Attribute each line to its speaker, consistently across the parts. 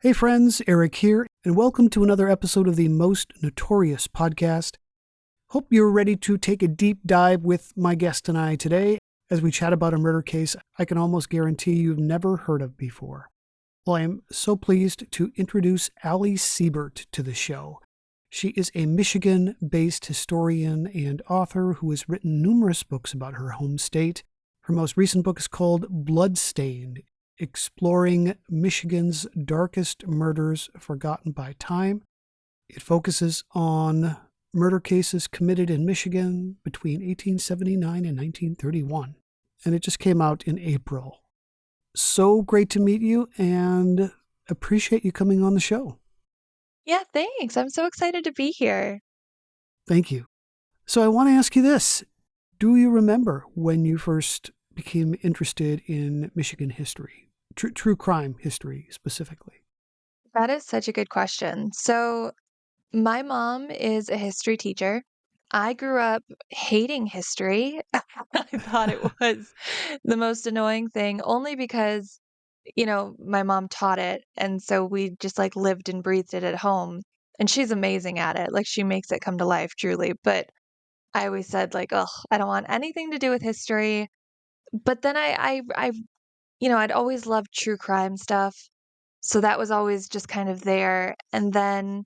Speaker 1: Hey friends, Eric here, and welcome to another episode of the Most Notorious podcast. Hope you're ready to take a deep dive with my guest and I today as we chat about a murder case I can almost guarantee you've never heard of before. Well, I am so pleased to introduce Allie Seibert to the show. She is a Michigan-based historian and author who has written numerous books about her home state. Her most recent book is called Bloodstained, Exploring Michigan's Darkest Murders Forgotten by Time. It focuses on murder cases committed in Michigan between 1879 and 1931. And it just came out in April. So great to meet you and appreciate you coming on the show.
Speaker 2: Yeah, thanks. I'm so excited to be here.
Speaker 1: Thank you. So I want to ask you this. Do you remember when you first became interested in Michigan history? True crime history specifically.
Speaker 2: That is such a good question. So, my mom is a history teacher. I grew up hating history. I thought it was the most annoying thing, only because, my mom taught it. And so we just like lived and breathed it at home. And she's amazing at it. Like, she makes it come to life, truly. But I always said, like, oh, I don't want anything to do with history. But then I'd always loved true crime stuff. So that was always just kind of there. And then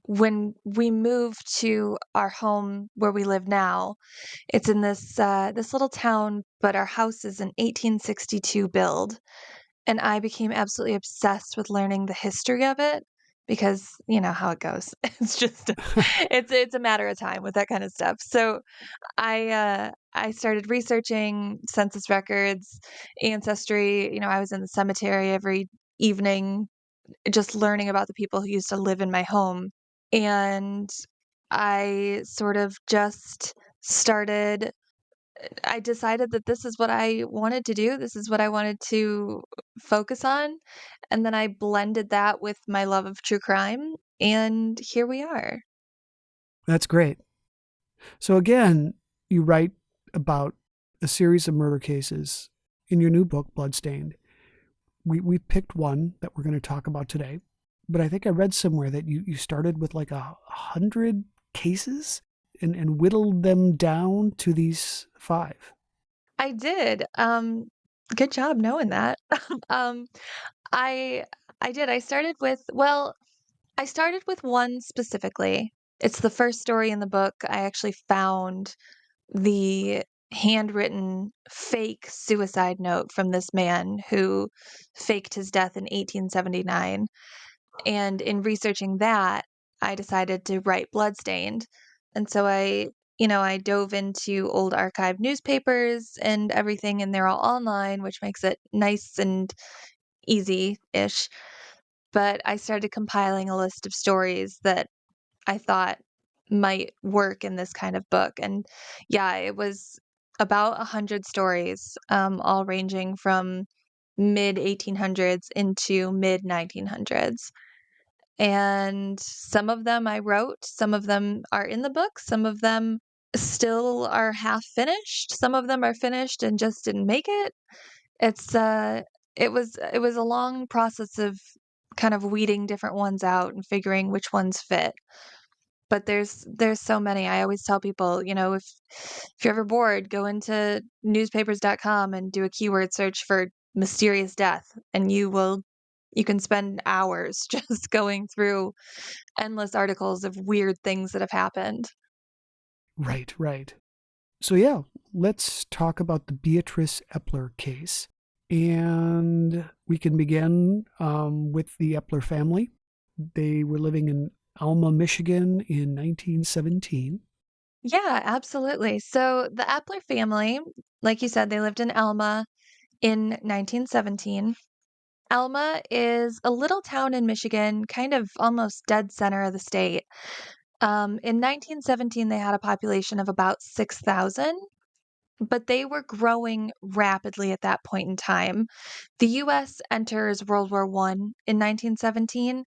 Speaker 2: when we moved to our home where we live now, it's in this little town, but our house is an 1862 build, and I became absolutely obsessed with learning the history of it because you know how it goes. It's a matter of time with that kind of stuff. So I started researching census records, ancestry. I was in the cemetery every evening just learning about the people who used to live in my home. And I sort of just started I decided that this is what I wanted to do. This is what I wanted to focus on. And then I blended that with my love of true crime. And here we are.
Speaker 1: That's great. So again, you write about a series of murder cases in your new book, Bloodstained. We picked one that we're going to talk about today, but I think I read somewhere that you started with like 100 cases and whittled them down to these 5.
Speaker 2: I did. Good job knowing that. um, I I did. I started with one specifically. It's the first story in the book. I actually found the handwritten fake suicide note from this man who faked his death in 1879. And in researching that, I decided to write Bloodstained. And so I dove into old archived newspapers and everything, and they're all online, which makes it nice and easy-ish. But I started compiling a list of stories that I thought might work in this kind of book. And yeah, it was about 100 stories, all ranging from mid 1800s into mid 1900s. And some of them I wrote, some of them are in the book, some of them still are half finished, some of them are finished and just didn't make it. It's it was a long process of kind of weeding different ones out and figuring which ones fit. But there's so many. I always tell people, if you're ever bored, go into newspapers.com and do a keyword search for mysterious death, and you can spend hours just going through endless articles of weird things that have happened.
Speaker 1: Right, right. So yeah, let's talk about the Beatrice Epler case. And we can begin with the Epler family. They were living in Alma, Michigan in 1917.
Speaker 2: Yeah, absolutely. So the Epler family, like you said, they lived in Alma in 1917. Alma is a little town in Michigan, kind of almost dead center of the state. In 1917, they had a population of about 6,000, but they were growing rapidly at that point in time. The U.S. enters World War I in 1917,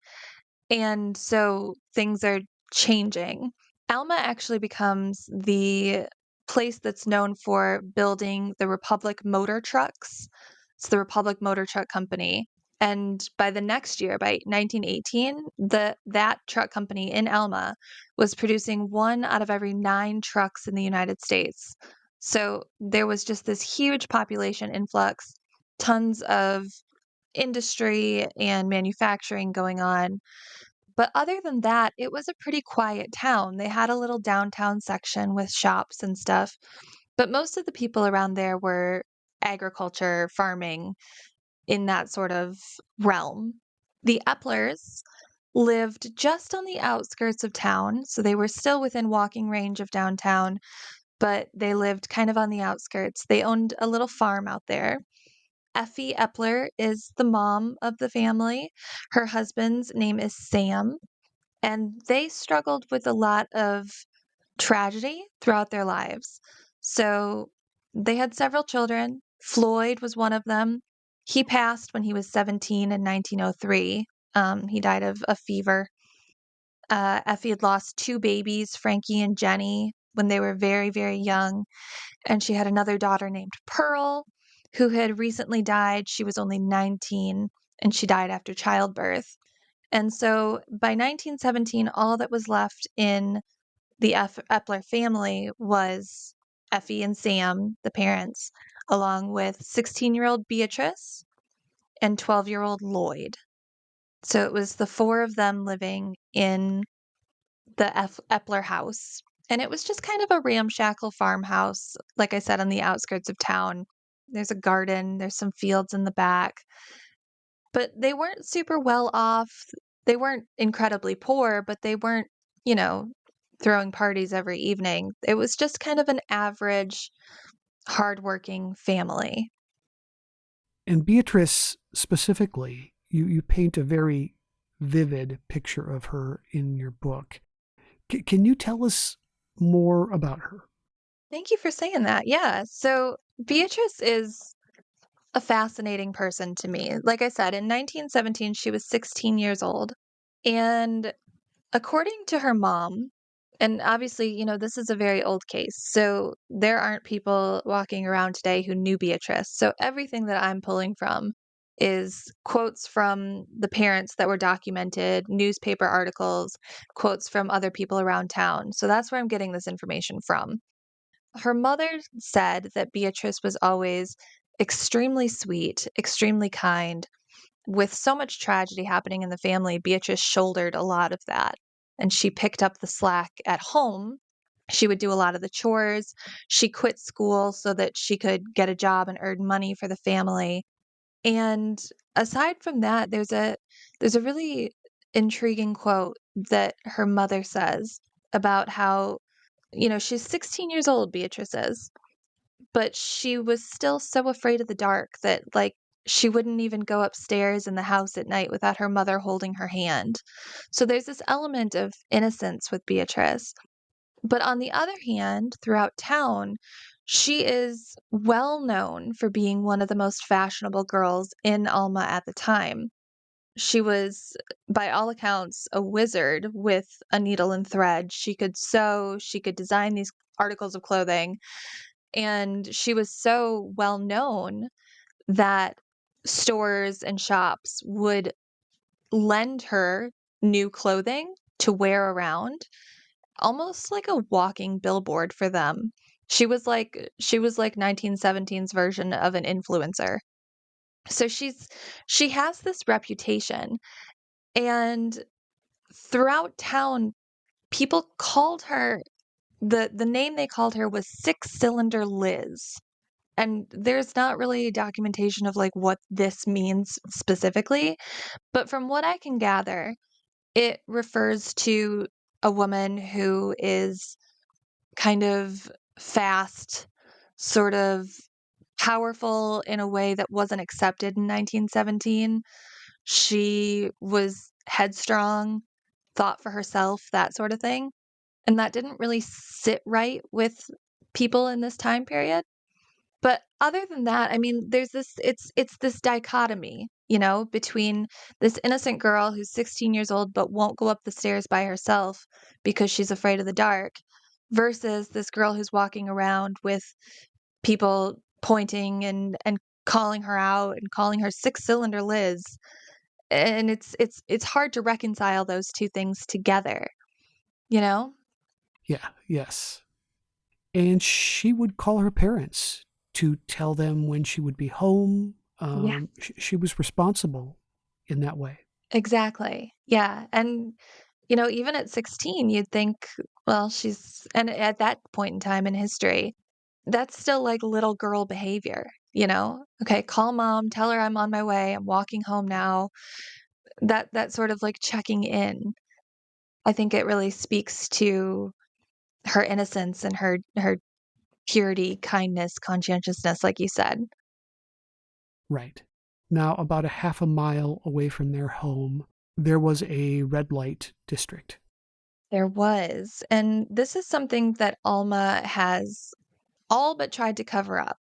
Speaker 2: and so things are changing. Alma actually becomes the place that's known for building the Republic motor trucks. It's the Republic Motor Truck Company. And by the next year, by 1918, that truck company in Alma was producing 1 out of every 9 trucks in the United States. So there was just this huge population influx, tons of industry and manufacturing going on. But other than that, it was a pretty quiet town. They had a little downtown section with shops and stuff, but most of the people around there were agriculture, farming, in that sort of realm. The Eplers lived just on the outskirts of town, so they were still within walking range of downtown, but they lived kind of on the outskirts. They owned a little farm out there. Effie Epler is the mom of the family. Her husband's name is Sam, and they struggled with a lot of tragedy throughout their lives. So they had several children. Floyd was one of them. He passed when he was 17 in 1903. He died of a fever. Effie had lost 2 babies, Frankie and Jenny, when they were very, very young. And she had another daughter named Pearl, who had recently died. She was only 19, and she died after childbirth. And so by 1917, all that was left in the Epler family was Effie and Sam, the parents, along with 16-year-old Beatrice and 12-year-old Lloyd. So it was the 4 of them living in the Epler house. And it was just kind of a ramshackle farmhouse, like I said, on the outskirts of town. There's a garden, there's some fields in the back. But they weren't super well off. They weren't incredibly poor, but they weren't, you know, throwing parties every evening. It was just kind of an average, hardworking family.
Speaker 1: And Beatrice specifically, you paint a very vivid picture of her in your book. Can you tell us more about her?
Speaker 2: Thank you for saying that. Yeah. So Beatrice is a fascinating person to me. Like I said, in 1917, she was 16 years old. And according to her mom, and obviously, this is a very old case, so there aren't people walking around today who knew Beatrice. So everything that I'm pulling from is quotes from the parents that were documented, newspaper articles, quotes from other people around town. So that's where I'm getting this information from. Her mother said that Beatrice was always extremely sweet, extremely kind. With so much tragedy happening in the family, Beatrice shouldered a lot of that, and she picked up the slack at home. She would do a lot of the chores. She quit school so that she could get a job and earn money for the family. And aside from that, there's a really intriguing quote that her mother says about how, she's 16 years old, Beatrice is, but she was still so afraid of the dark that, like, she wouldn't even go upstairs in the house at night without her mother holding her hand. So there's this element of innocence with Beatrice. But on the other hand, throughout town, she is well known for being one of the most fashionable girls in Alma at the time. She was, by all accounts, a wizard with a needle and thread. She could sew, she could design these articles of clothing, and she was so well known that stores and shops would lend her new clothing to wear around, almost like a walking billboard for them. She was like 1917's version of an influencer. So she has this reputation, and throughout town people called her, the name they called her was Six Cylinder Liz. And there's not really documentation of, like, what this means specifically, but from what I can gather, it refers to a woman who is kind of fast, sort of powerful in a way that wasn't accepted in 1917. She was headstrong, thought for herself, that sort of thing, and that didn't really sit right with people in this time period. But other than that, I mean, there's it's this dichotomy, between this innocent girl who's 16 years old but won't go up the stairs by herself because she's afraid of the dark, versus this girl who's walking around with people pointing and calling her out and calling her six-cylinder Liz. And it's hard to reconcile those two things together, you know?
Speaker 1: Yeah, yes. And she would call her parents to tell them when she would be home.
Speaker 2: Yeah.
Speaker 1: She was responsible in that way.
Speaker 2: Exactly. Yeah. And, even at 16, you'd think, well, and at that point in time in history, that's still like little girl behavior, you know? Okay, call mom, tell her I'm on my way, I'm walking home now. That sort of like checking in. I think it really speaks to her innocence and her purity, kindness, conscientiousness, like you said.
Speaker 1: Right. Now, about a half a mile away from their home, there was a red light district.
Speaker 2: There was. And this is something that Alma has all but tried to cover up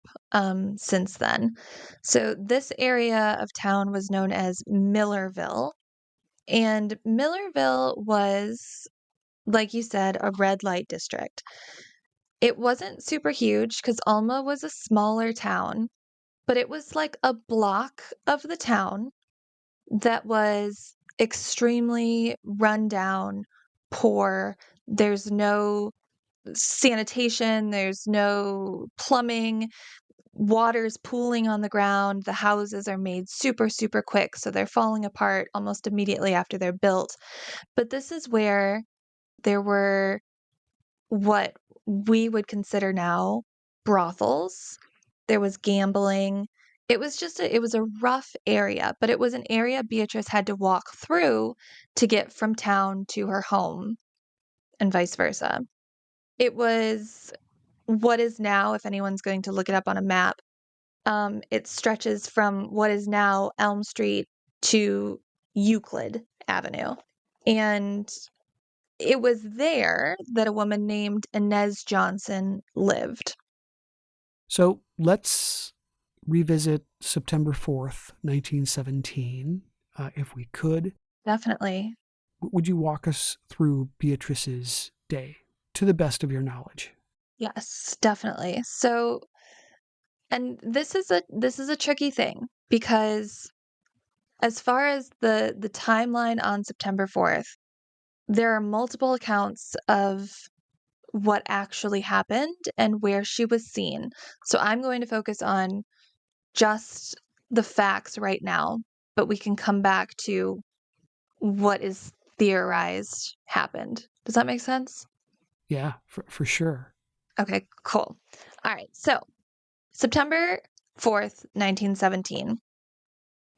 Speaker 2: since then. So, this area of town was known as Millerville. And Millerville was, like you said, a red light district. It wasn't super huge because Alma was a smaller town, but it was like a block of the town that was extremely run down, poor. There's no sanitation, there's no plumbing, water's pooling on the ground. The houses are made super, super quick, so they're falling apart almost immediately after they're built. But this is where there were what we would consider now brothels. There was gambling. It was a rough area, but it was an area Beatrice had to walk through to get from town to her home and vice versa. It was what is now, if anyone's going to look it up on a map, it stretches from what is now Elm Street to Euclid Avenue. And it was there that a woman named Inez Johnson lived.
Speaker 1: So let's revisit September 4th, 1917, if we could.
Speaker 2: Definitely.
Speaker 1: Would you walk us through Beatrice's day to the best of your knowledge?
Speaker 2: Yes, definitely. So, and this is a tricky thing because as far as the timeline on September 4th, there are multiple accounts of what actually happened and where she was seen. So I'm going to focus on just the facts right now, but we can come back to what is theorized happened. Does that make sense?
Speaker 1: Yeah, for sure.
Speaker 2: Okay, cool. All right. So, September 4th, 1917,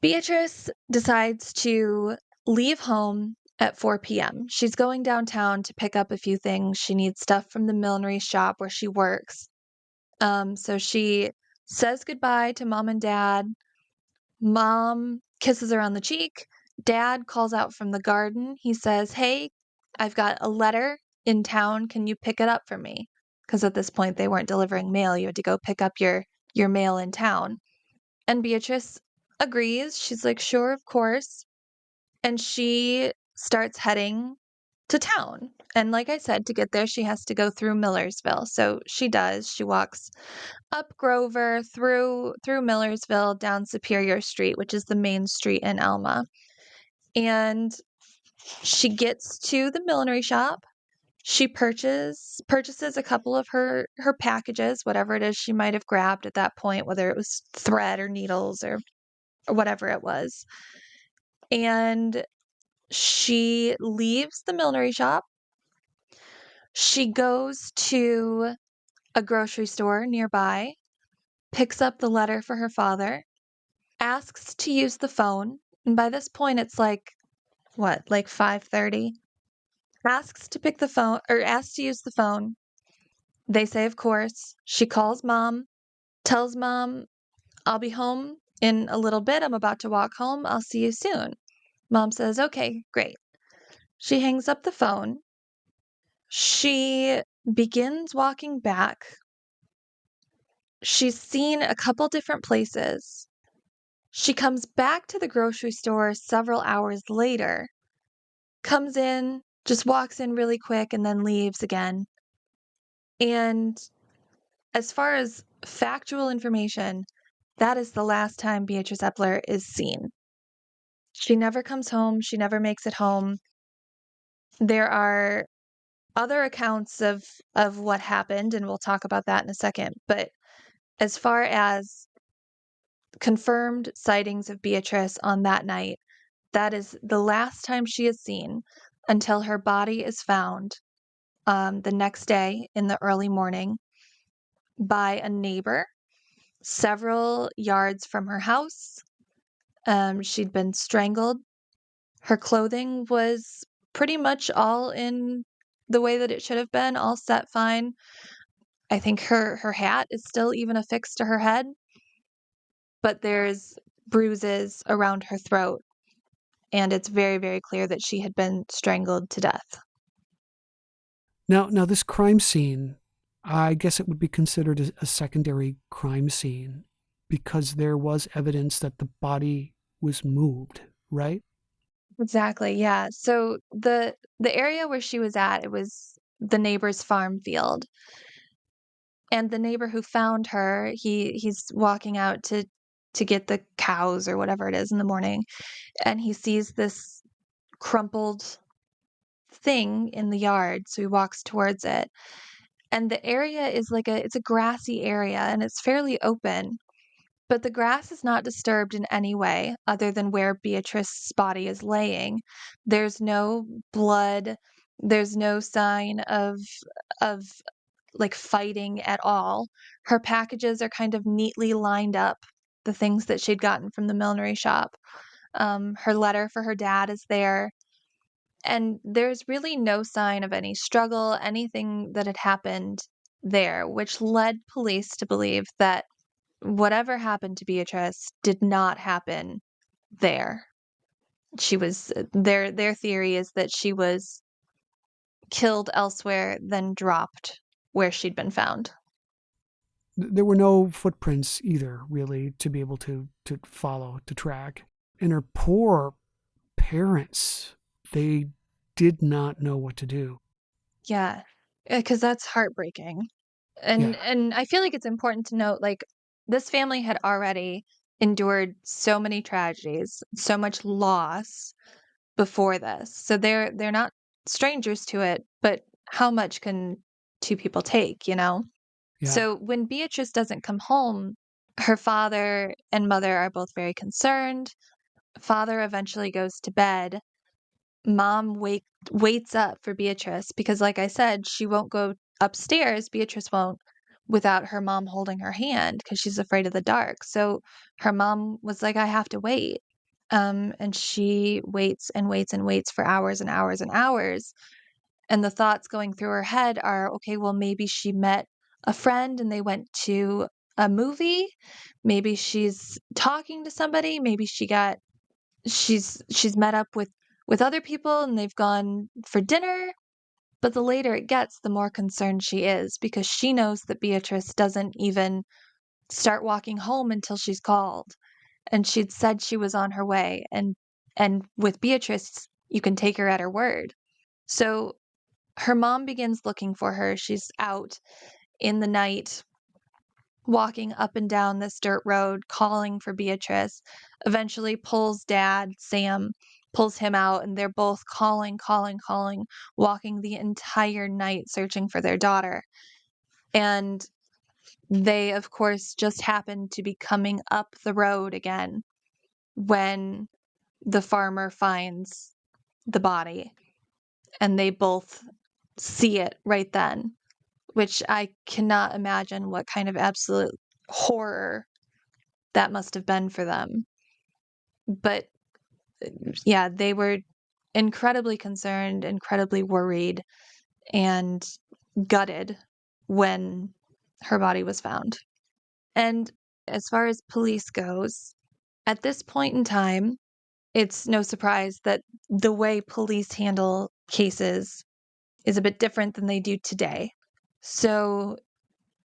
Speaker 2: Beatrice decides to leave home at 4 p.m. She's going downtown to pick up a few things. She needs stuff from the millinery shop where she works. So she says goodbye to mom and dad. Mom kisses her on the cheek. Dad calls out from the garden. He says, "Hey, I've got a letter in town. Can you pick it up for me?" Because at this point they weren't delivering mail. You had to go pick up your mail in town. And Beatrice agrees. She's like, "Sure, of course." And she starts heading to town. And like I said, to get there, she has to go through Millersville. So she does. She walks up Grover, through Millersville, down Superior Street, which is the main street in Alma. And she gets to the millinery shop. She purchases a couple of her packages, whatever it is she might have grabbed at that point, whether it was thread or needles or whatever it was. And she leaves the millinery shop. She goes to a grocery store nearby, picks up the letter for her father, asks to use the phone, and by this point it's like what, like 5:30? Asks to pick the phone or asks to use the phone. They say of course. She calls mom, tells mom, "I'll be home in a little bit. I'm about to walk home. I'll see you soon." Mom says, "Okay, great." She hangs up the phone. She begins walking back. She's seen a couple different places. She comes back to the grocery store several hours later, comes in, just walks in really quick, and then leaves again. And as far as factual information, that is the last time Beatrice Epler is seen. She never comes home. She never makes it home. There are other accounts of what happened, and we'll talk about that in a second. But as far as confirmed sightings of Beatrice on that night, that is the last time she is seen until her body is found the next day in the early morning by a neighbor several yards from her house. She'd been strangled. Her clothing was pretty much all in the way that it should have been, all set fine. I think her hat is still even affixed to her head, but there's bruises around her throat, and it's very, very clear that she had been strangled to death.
Speaker 1: Now this crime scene, I guess it would be considered a secondary crime scene because there was evidence that the body was moved, right?
Speaker 2: Exactly, yeah. So the area where she was at, it was the neighbor's farm field. And the neighbor who found her, he's walking out to get the cows or whatever it is in the morning, and he sees this crumpled thing in the yard, so he walks towards it. And the area is it's a grassy area and it's fairly open, but the grass is not disturbed in any way other than where Beatrice's body is laying. There's no blood, there's no sign of like fighting at all. Her packages are kind of neatly lined up, the things that she'd gotten from the millinery shop. Her letter for her dad is there. And there's really no sign of any struggle, anything that had happened there, which led police to believe that whatever happened to Beatrice did not happen there. She was their theory is that she was killed elsewhere, then dropped where she'd been found.
Speaker 1: There were no footprints either, really, to be able to follow, to track. And her poor parents, they did not know what to do.
Speaker 2: Yeah, because that's heartbreaking.
Speaker 1: Yeah,
Speaker 2: And I feel like it's important to note, like, this family had already endured so many tragedies, so much loss before this. So they're not strangers to it, but how much can two people take, you know?
Speaker 1: yeah.
Speaker 2: So when Beatrice doesn't come home, her father and mother are both very concerned. Father eventually goes to bed. Mom waits up for Beatrice because, like I said, she won't go upstairs. Beatrice won't without her mom holding her hand because she's afraid of the dark. So her mom was like, I have to wait. And she waits and waits and waits for hours and hours and hours. And the thoughts going through her head are, okay, well, maybe she met a friend and they went to a movie. Maybe she's talking to somebody. Maybe she's met up with other people and they've gone for dinner. But the later it gets, the more concerned she is because she knows that Beatrice doesn't even start walking home until she's called. And she'd said she was on her way. And with Beatrice, you can take her at her word. So her mom begins looking for her. She's out in the night, walking up and down this dirt road, calling for Beatrice, eventually pulls dad, Sam, pulls him out, and they're both calling, calling, calling, walking the entire night searching for their daughter. And they, of course, just happened to be coming up the road again when the farmer finds the body, and they both see it right then, which I cannot imagine what kind of absolute horror that must have been for them. But yeah, they were incredibly concerned, incredibly worried, and gutted when her body was found. And as far as police goes, at this point in time, it's no surprise that the way police handle cases is a bit different than they do today. So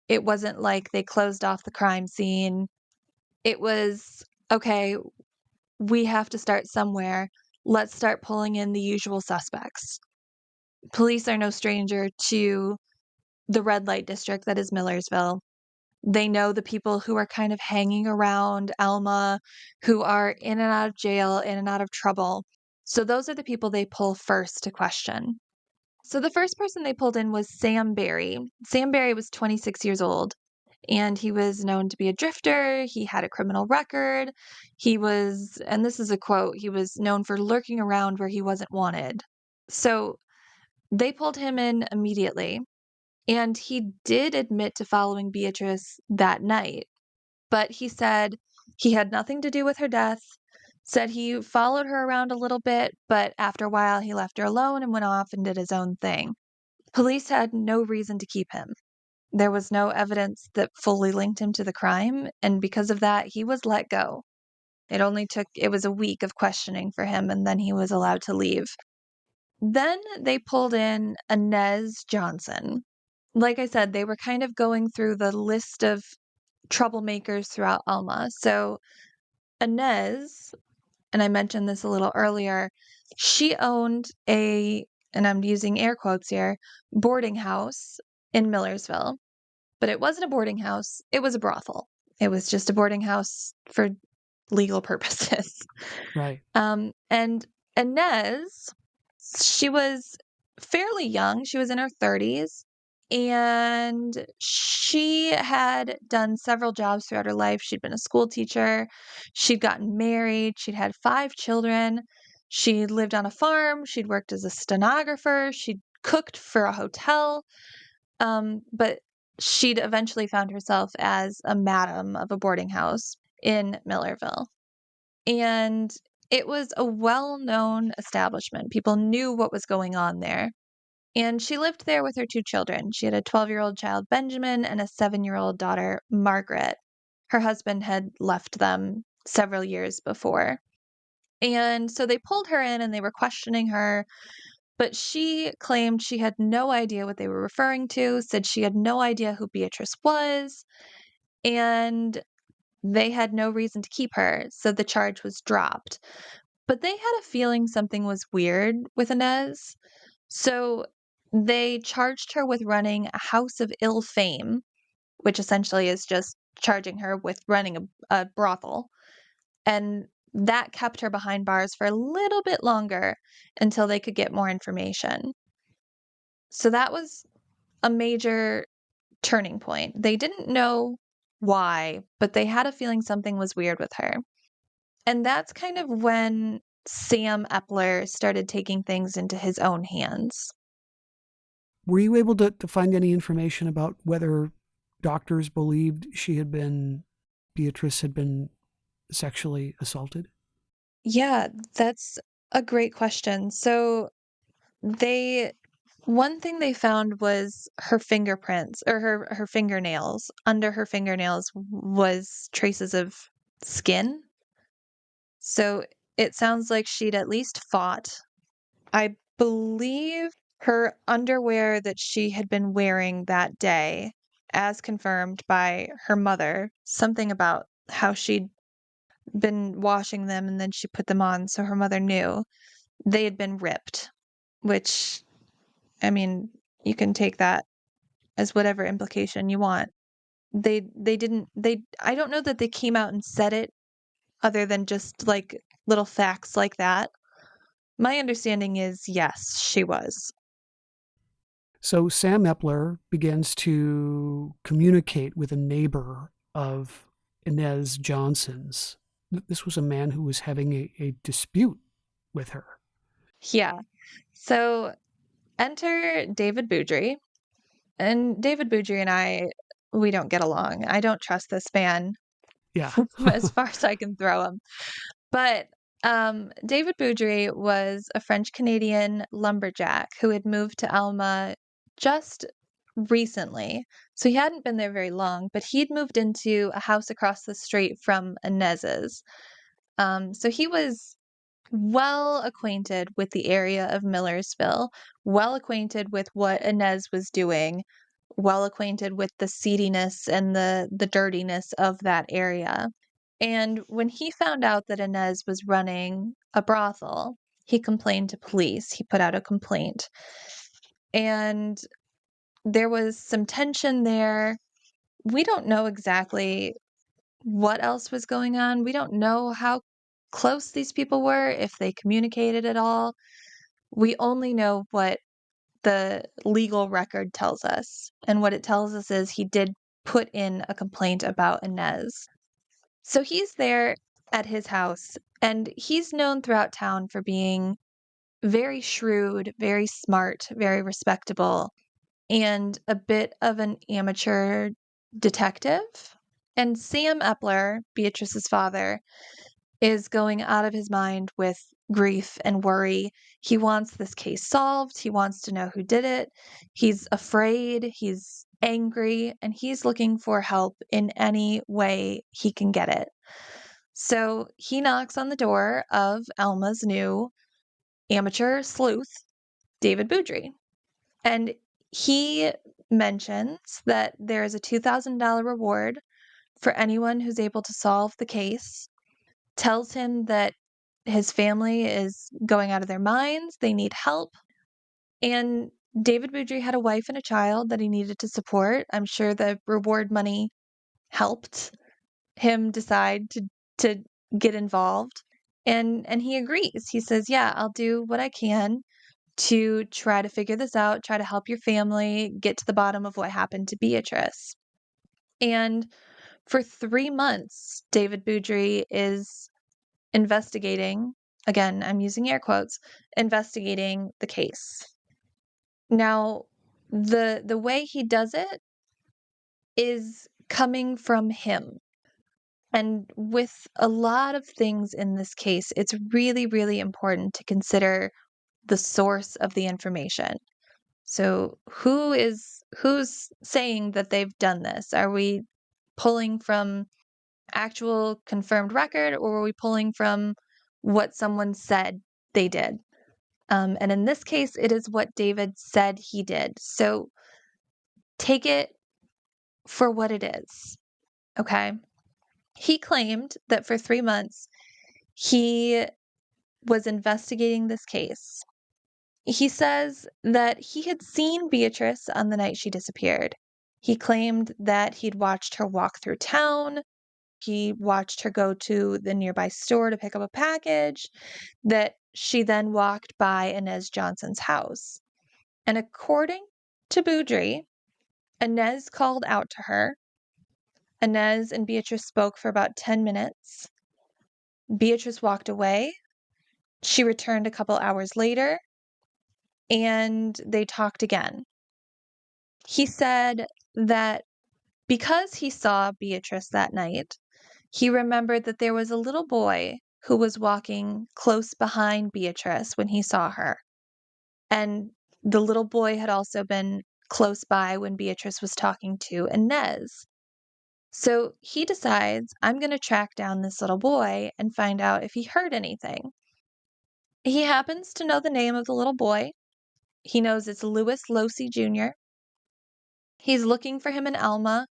Speaker 2: it wasn't like they closed off the crime scene. It was, okay, we have to start somewhere. Let's start pulling in the usual suspects. Police are no stranger to the red light district that is Millersville. They know the people who are kind of hanging around Alma, who are in and out of jail, in and out of trouble. So those are the people they pull first to question. So the first person they pulled in was Sam Barry. Sam Barry was 26 years old, and he was known to be a drifter. He had a criminal record. He was, and this is a quote, he was known for lurking around where he wasn't wanted. So they pulled him in immediately. And he did admit to following Beatrice that night, but he said he had nothing to do with her death, said he followed her around a little bit, but after a while he left her alone and went off and did his own thing. Police had no reason to keep him. There was no evidence that fully linked him to the crime, and because of that, he was let go. It was a week of questioning for him, and then he was allowed to leave. Then they pulled in Inez Johnson. Like I said, they were kind of going through the list of troublemakers throughout Alma. So Inez, and I mentioned this a little earlier, she owned and I'm using air quotes here, boarding house in Millersville. But it wasn't a boarding house, it was a brothel. It was just a boarding house for legal purposes.
Speaker 1: Right.
Speaker 2: And Inez, she was fairly young. She was in her 30s, and she had done several jobs throughout her life. She'd been a school teacher. She'd gotten married. She'd had 5 children. She lived on a farm. She'd worked as a stenographer. She'd cooked for a hotel. But she'd eventually found herself as a madam of a boarding house in Millerville. And it was a well-known establishment. People knew what was going on there. And she lived there with her 2 children. She had a 12-year-old child, Benjamin, and a 7-year-old daughter, Margaret. Her husband had left them several years before. And so they pulled her in and they were questioning her, but she claimed she had no idea what they were referring to, said she had no idea who Beatrice was, and they had no reason to keep her, so the charge was dropped. But they had a feeling something was weird with Inez, so they charged her with running a house of ill fame, which essentially is just charging her with running a brothel. And that kept her behind bars for a little bit longer until they could get more information. So that was a major turning point. They didn't know why, but they had a feeling something was weird with her. And that's kind of when Sam Epler started taking things into his own hands.
Speaker 1: Were you able to find any information about whether doctors believed Beatrice had been sexually assaulted?
Speaker 2: Yeah, that's a great question. So one thing they found was her fingerprints or her fingernails. Under her fingernails was traces of skin. So it sounds like she'd at least fought. I believe her underwear that she had been wearing that day, as confirmed by her mother, something about how she'd been washing them and then she put them on so her mother knew they had been ripped, which, I mean, you can take that as whatever implication you want. I don't know that they came out and said it other than just like little facts like that. My understanding is yes, she was.
Speaker 1: So Sam Epler begins to communicate with a neighbor of Inez Johnson's. This was a man who was having a dispute with her.
Speaker 2: Yeah. So enter David Boudry. And David Boudry and we don't get along. I don't trust this man
Speaker 1: Yeah.
Speaker 2: as far as I can throw him. But David Boudry was a French-Canadian lumberjack who had moved to Alma just recently. So he hadn't been there very long, but he'd moved into a house across the street from Inez's. So he was well acquainted with the area of Millersville, well acquainted with what Inez was doing, well acquainted with the seediness and the dirtiness of that area. And when he found out that Inez was running a brothel, he complained to police. He put out a complaint. And there was some tension there. we don't know exactly what else was going on. We don't know how close these people were, if they communicated at all. We only know what the legal record tells us. And what it tells us is he did put in a complaint about Inez. So he's there at his house, and he's known throughout town for being very shrewd, very smart, very respectable, and a bit of an amateur detective. And Sam Epler, Beatrice's father, is going out of his mind with grief and worry. He wants this case solved. He wants to know who did it. He's afraid. He's angry, and he's looking for help in any way he can get it. So he knocks on the door of Alma's new amateur sleuth, David Boudry. And he mentions that there is a $2,000 reward for anyone who's able to solve the case, tells him that his family is going out of their minds, they need help. And David Boudry had a wife and a child that he needed to support. I'm sure the reward money helped him decide to get involved. And he agrees. He says, "Yeah, I'll do what I can to try to figure this out, try to help your family, get to the bottom of what happened to Beatrice." And for 3 months, David Boudry is investigating, again, I'm using air quotes, investigating the case. Now, the way he does it is coming from him. And with a lot of things in this case, it's really, really important to consider the source of the information. So who's saying that they've done this? Are we pulling from actual confirmed record, or are we pulling from what someone said they did? And in this case, it is what David said he did. So take it for what it is. Okay. He claimed that for 3 months, he was investigating this case. He says that he had seen Beatrice on the night she disappeared. He claimed that he'd watched her walk through town. He watched her go to the nearby store to pick up a package, that she then walked by Inez Johnson's house. And according to Boudry, Inez called out to her. Inez and Beatrice spoke for about 10 minutes. Beatrice walked away. She returned a couple hours later, and they talked again. He said that because he saw Beatrice that night, he remembered that there was a little boy who was walking close behind Beatrice when he saw her. And the little boy had also been close by when Beatrice was talking to Inez. So he decides, I'm going to track down this little boy and find out if he heard anything. He happens to know the name of the little boy. He knows it's Louis Losi Jr. He's looking for him in Alma,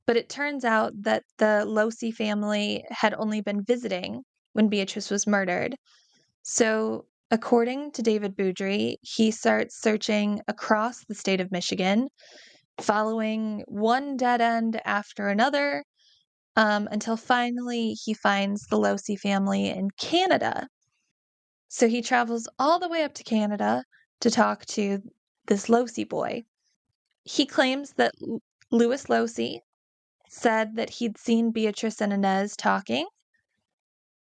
Speaker 2: but it turns out that the Losi family had only been visiting when Beatrice was murdered. So, according to David Boudry, he starts searching across the state of Michigan, following one dead end after another, until finally he finds the Losi family in Canada. So he travels all the way up to Canada to talk to this Losi boy. He claims that Louis Losi said that he'd seen Beatrice and Inez talking.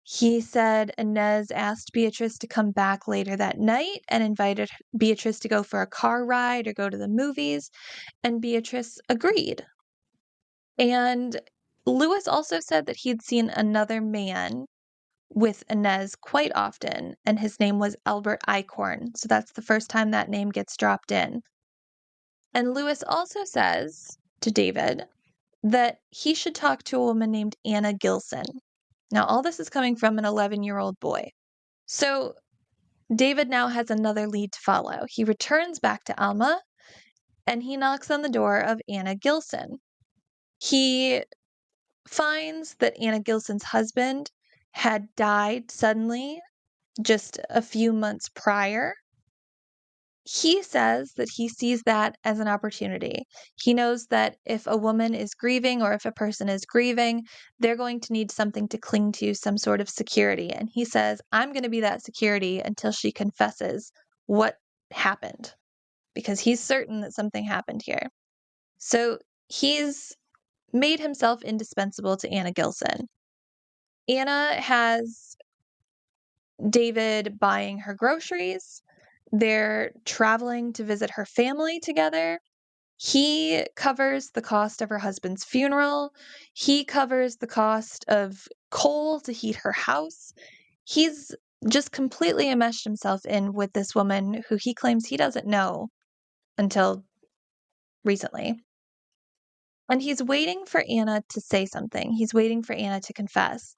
Speaker 2: He said Inez asked Beatrice to come back later that night and invited Beatrice to go for a car ride or go to the movies, and Beatrice agreed. And Louis also said that he'd seen another man with Inez quite often, and his name was Albert Eichhorn. So that's the first time that name gets dropped in. And Louis also says to David that he should talk to a woman named Anna Gilson. Now, all this is coming from an 11-year-old boy. So David now has another lead to follow. He returns back to Alma, and he knocks on the door of Anna Gilson. He finds that Anna Gilson's husband had died suddenly just a few months prior. He says that he sees that as an opportunity. He knows that if a woman is grieving or if a person is grieving, they're going to need something to cling to, some sort of security. And he says, I'm going to be that security until she confesses what happened, because he's certain that something happened here. So he's made himself indispensable to Anna Gilson. Anna has David buying her groceries. They're traveling to visit her family together. He covers the cost of her husband's funeral. He covers the cost of coal to heat her house. He's just completely enmeshed himself in with this woman who he claims he doesn't know until recently. And he's waiting for Anna to say something. He's waiting for Anna to confess.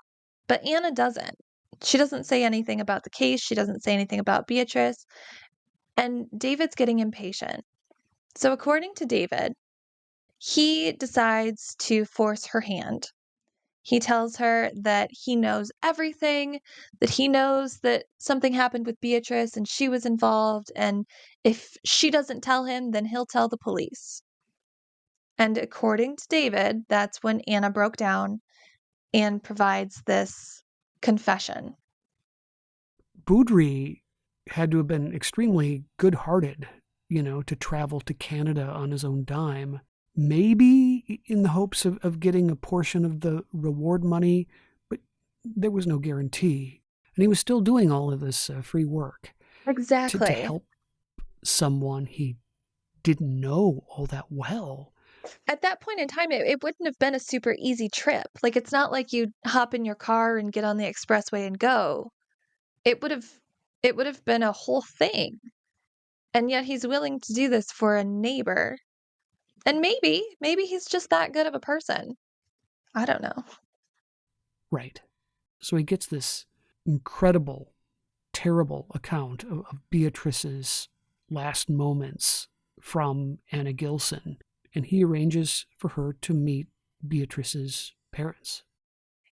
Speaker 2: But Anna doesn't. She doesn't say anything about the case. She doesn't say anything about Beatrice. And David's getting impatient. So according to David, he decides to force her hand. He tells her that he knows everything, that he knows that something happened with Beatrice and she was involved, and if she doesn't tell him, then he'll tell the police. And according to David, that's when Anna broke down and provides this confession.
Speaker 1: Boudry had to have been extremely good-hearted, to travel to Canada on his own dime, maybe in the hopes of getting a portion of the reward money, but there was no guarantee. And he was still doing all of this free work
Speaker 2: Exactly.
Speaker 1: to help someone he didn't know all that well.
Speaker 2: At that point in time, it wouldn't have been a super easy trip. Like, it's not like you hop in your car and get on the expressway and go. It would have been a whole thing. And yet he's willing to do this for a neighbor. And maybe he's just that good of a person. I don't know.
Speaker 1: Right. So he gets this incredible, terrible account of Beatrice's last moments from Anna Gilson, and he arranges for her to meet Beatrice's parents.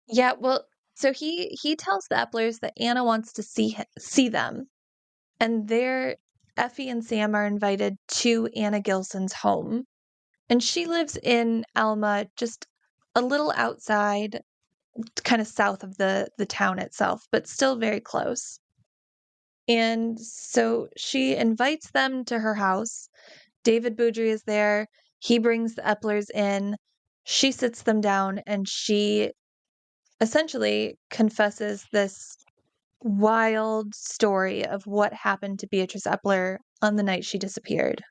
Speaker 2: Yeah, well, so he tells the Eplers that Anna wants to see them, and Effie and Sam are invited to Anna Gilson's home, and she lives in Alma, just a little outside, kind of south of the town itself, but still very close. And so she invites them to her house. David Boudry is there. He brings the Eplers in. She sits them down and she essentially confesses this wild story of what happened to Beatrice Epler on the night she disappeared.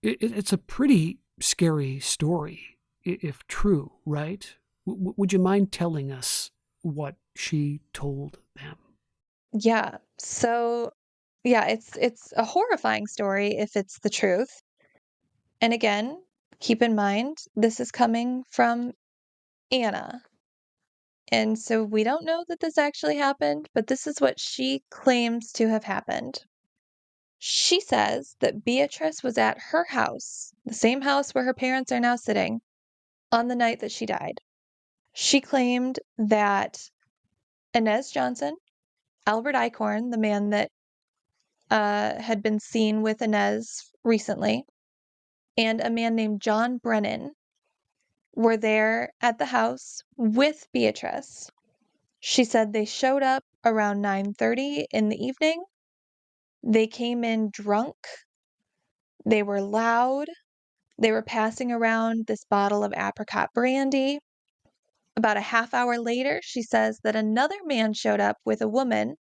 Speaker 1: It's a pretty scary story, if true, right? Would you mind telling us what she told them?
Speaker 2: Yeah. So, yeah, it's a horrifying story if it's the truth. And again, keep in mind, this is coming from Anna. And so we don't know that this actually happened, but this is what she claims to have happened. She says that Beatrice was at her house, the same house where her parents are now sitting, on the night that she died. She claimed that Inez Johnson, Albert Eichhorn, the man that had been seen with Inez recently, and a man named John Brennan were there at the house with Beatrice. She said they showed up around 9:30 in the evening. They came in drunk. They were loud. They were passing around this bottle of apricot brandy. About a half hour later, she says that another man showed up with a woman.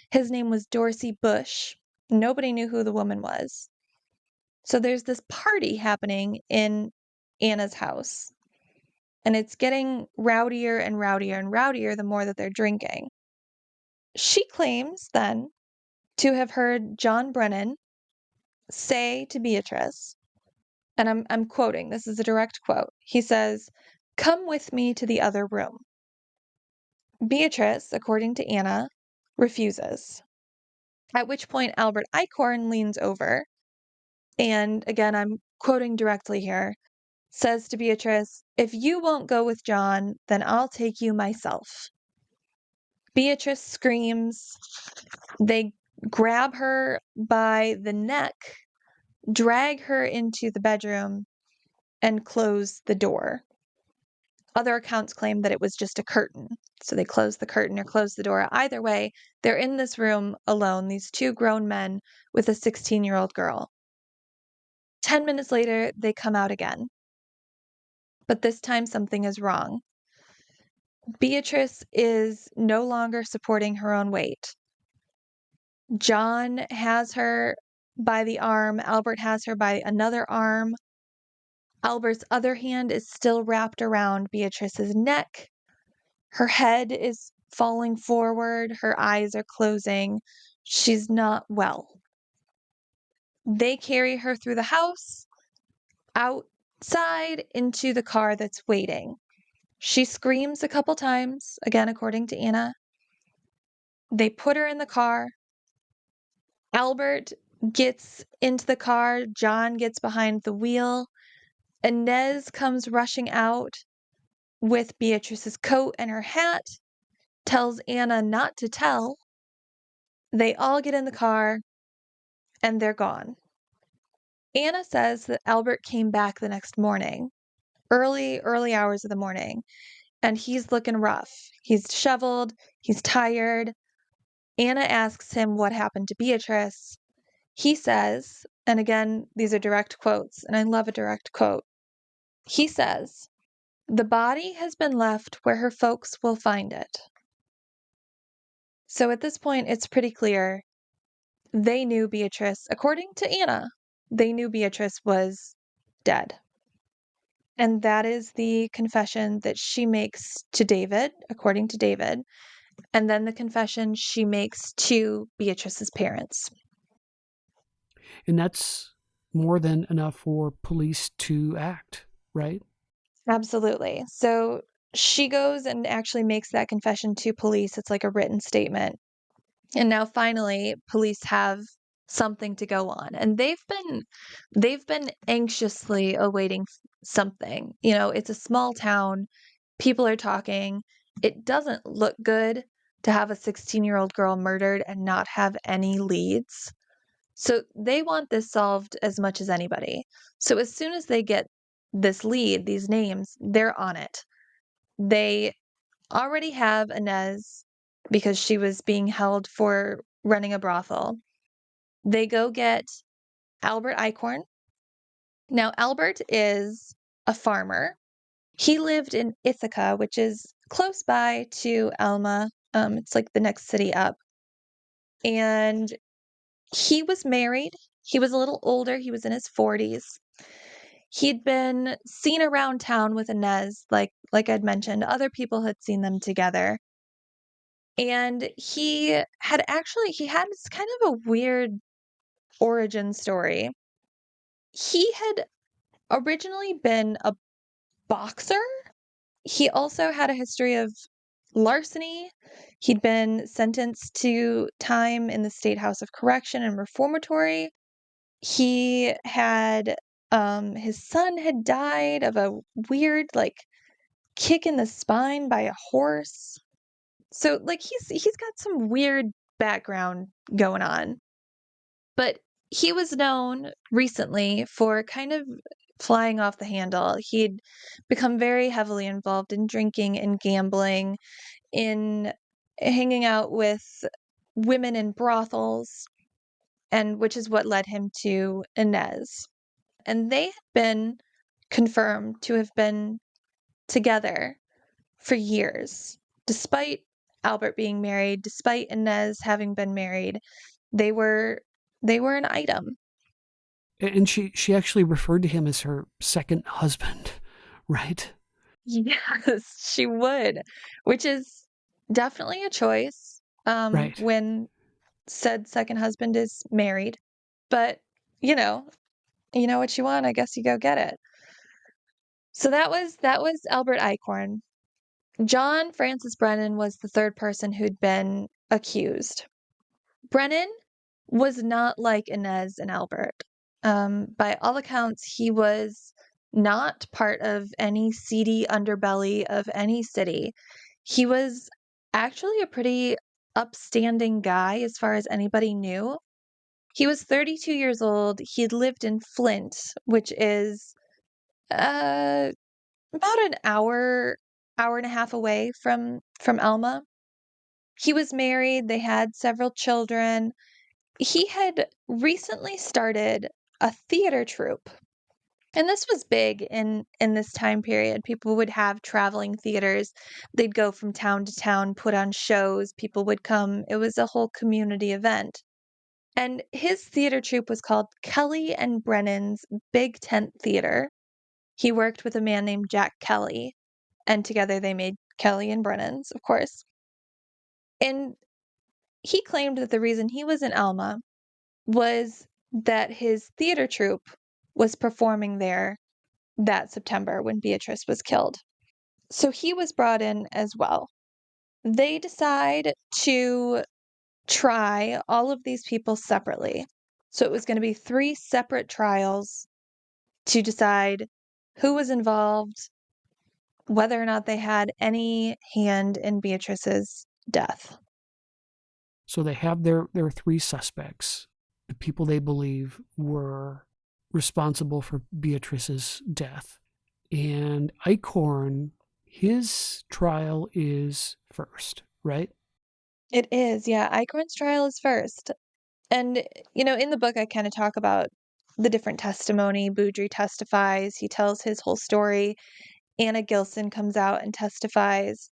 Speaker 2: His name was Dorsey Bush. Nobody knew who the woman was. So there's this party happening in Anna's house. And it's getting rowdier and rowdier and rowdier the more that they're drinking. She claims then to have heard John Brennan say to Beatrice, and I'm quoting, this is a direct quote. He says, "Come with me to the other room." Beatrice, according to Anna, refuses. At which point Albert Eichhorn leans over and, again, I'm quoting directly here, says to Beatrice, "If you won't go with John, then I'll take you myself." Beatrice screams. They grab her by the neck, drag her into the bedroom, and close the door. Other accounts claim that it was just a curtain. So they closed the curtain or closed the door. Either way, they're in this room alone, these two grown men with a 16-year-old girl. 10 minutes later, they come out again. But this time something is wrong. Beatrice is no longer supporting her own weight. John has her by the arm. Albert has her by another arm. Albert's other hand is still wrapped around Beatrice's neck. Her head is falling forward. Her eyes are closing. She's not well. They carry her through the house, outside into the car that's waiting. She screams a couple times, again, according to Anna. They put her in the car. Albert gets into the car. John gets behind the wheel. Inez comes rushing out with Beatrice's coat and her hat, tells Anna not to tell. They all get in the car, and they're gone. Anna says that Albert came back the next morning, early hours of the morning, and he's looking rough. He's disheveled. He's tired. Anna asks him what happened to Beatrice. He says, and again, these are direct quotes, and I love a direct quote. He says, "The body has been left where her folks will find it." So at this point, it's pretty clear they knew Beatrice, according to Anna, they knew Beatrice was dead. And that is the confession that she makes to David, according to David, and then the confession she makes to Beatrice's parents.
Speaker 1: And that's more than enough for police to act, right?
Speaker 2: Absolutely. So she goes and actually makes that confession to police. It's like a written statement. And now finally, police have something to go on. And they've been anxiously awaiting something. You know, it's a small town. People are talking. It doesn't look good to have a 16-year-old girl murdered and not have any leads. So they want this solved as much as anybody. So as soon as they get this lead, these names, they're on it. They already have Inez because she was being held for running a brothel. They go get Albert Eichhorn. Now, Albert is a farmer. He lived in Ithaca, which is close by to Alma. It's like the next city up. And he was married. He was a little older. He was in his 40s. He'd been seen around town with Inez, like I'd mentioned. Other people had seen them together. And he had this kind of a weird origin story. He had originally been a boxer. He also had a history of larceny. He'd been sentenced to time in the State House of Correction and Reformatory. He had his son had died of a weird kick in the spine by a horse. So he's got some weird background going on. But he was known recently for kind of flying off the handle. He'd become very heavily involved in drinking and gambling, in hanging out with women in brothels, and which is what led him to Inez. And they had been confirmed to have been together for years. Despite Albert being married, despite Inez having been married, they were an item.
Speaker 1: And she actually referred to him as her second husband, right?
Speaker 2: Yes, she would, which is definitely a choice
Speaker 1: Right.
Speaker 2: when said second husband is married. But, you know what you want, I guess you go get it. So that was Albert Eichhorn. John Francis Brennan was the third person who'd been accused. Brennan was not like Inez and Albert. By all accounts, he was not part of any seedy underbelly of any city. He was actually a pretty upstanding guy as far as anybody knew. He was 32 years old. He had lived in Flint, which is about an hour and a half away from Alma. He was married. They had several children. He had recently started a theater troupe. And this was big in this time period. People would have traveling theaters. They'd go from town to town, put on shows. People would come. It was a whole community event. And his theater troupe was called Kelly and Brennan's Big Tent Theater. He worked with a man named Jack Kelly, and together they made Kelly and Brennan's, of course. And he claimed that the reason he was in Alma was that his theater troupe was performing there that September when Beatrice was killed. So he was brought in as well. They decide to try all of these people separately. So it was going to be 3 separate trials to decide who was involved, whether or not they had any hand in Beatrice's death.
Speaker 1: So they have their 3 suspects, the people they believe were responsible for Beatrice's death. And Eichhorn, his trial is first, right?
Speaker 2: It is, yeah. Eichhorn's trial is first. And, in the book, I kind of talk about the different testimony. Boudry testifies. He tells his whole story. Anna Gilson comes out and testifies.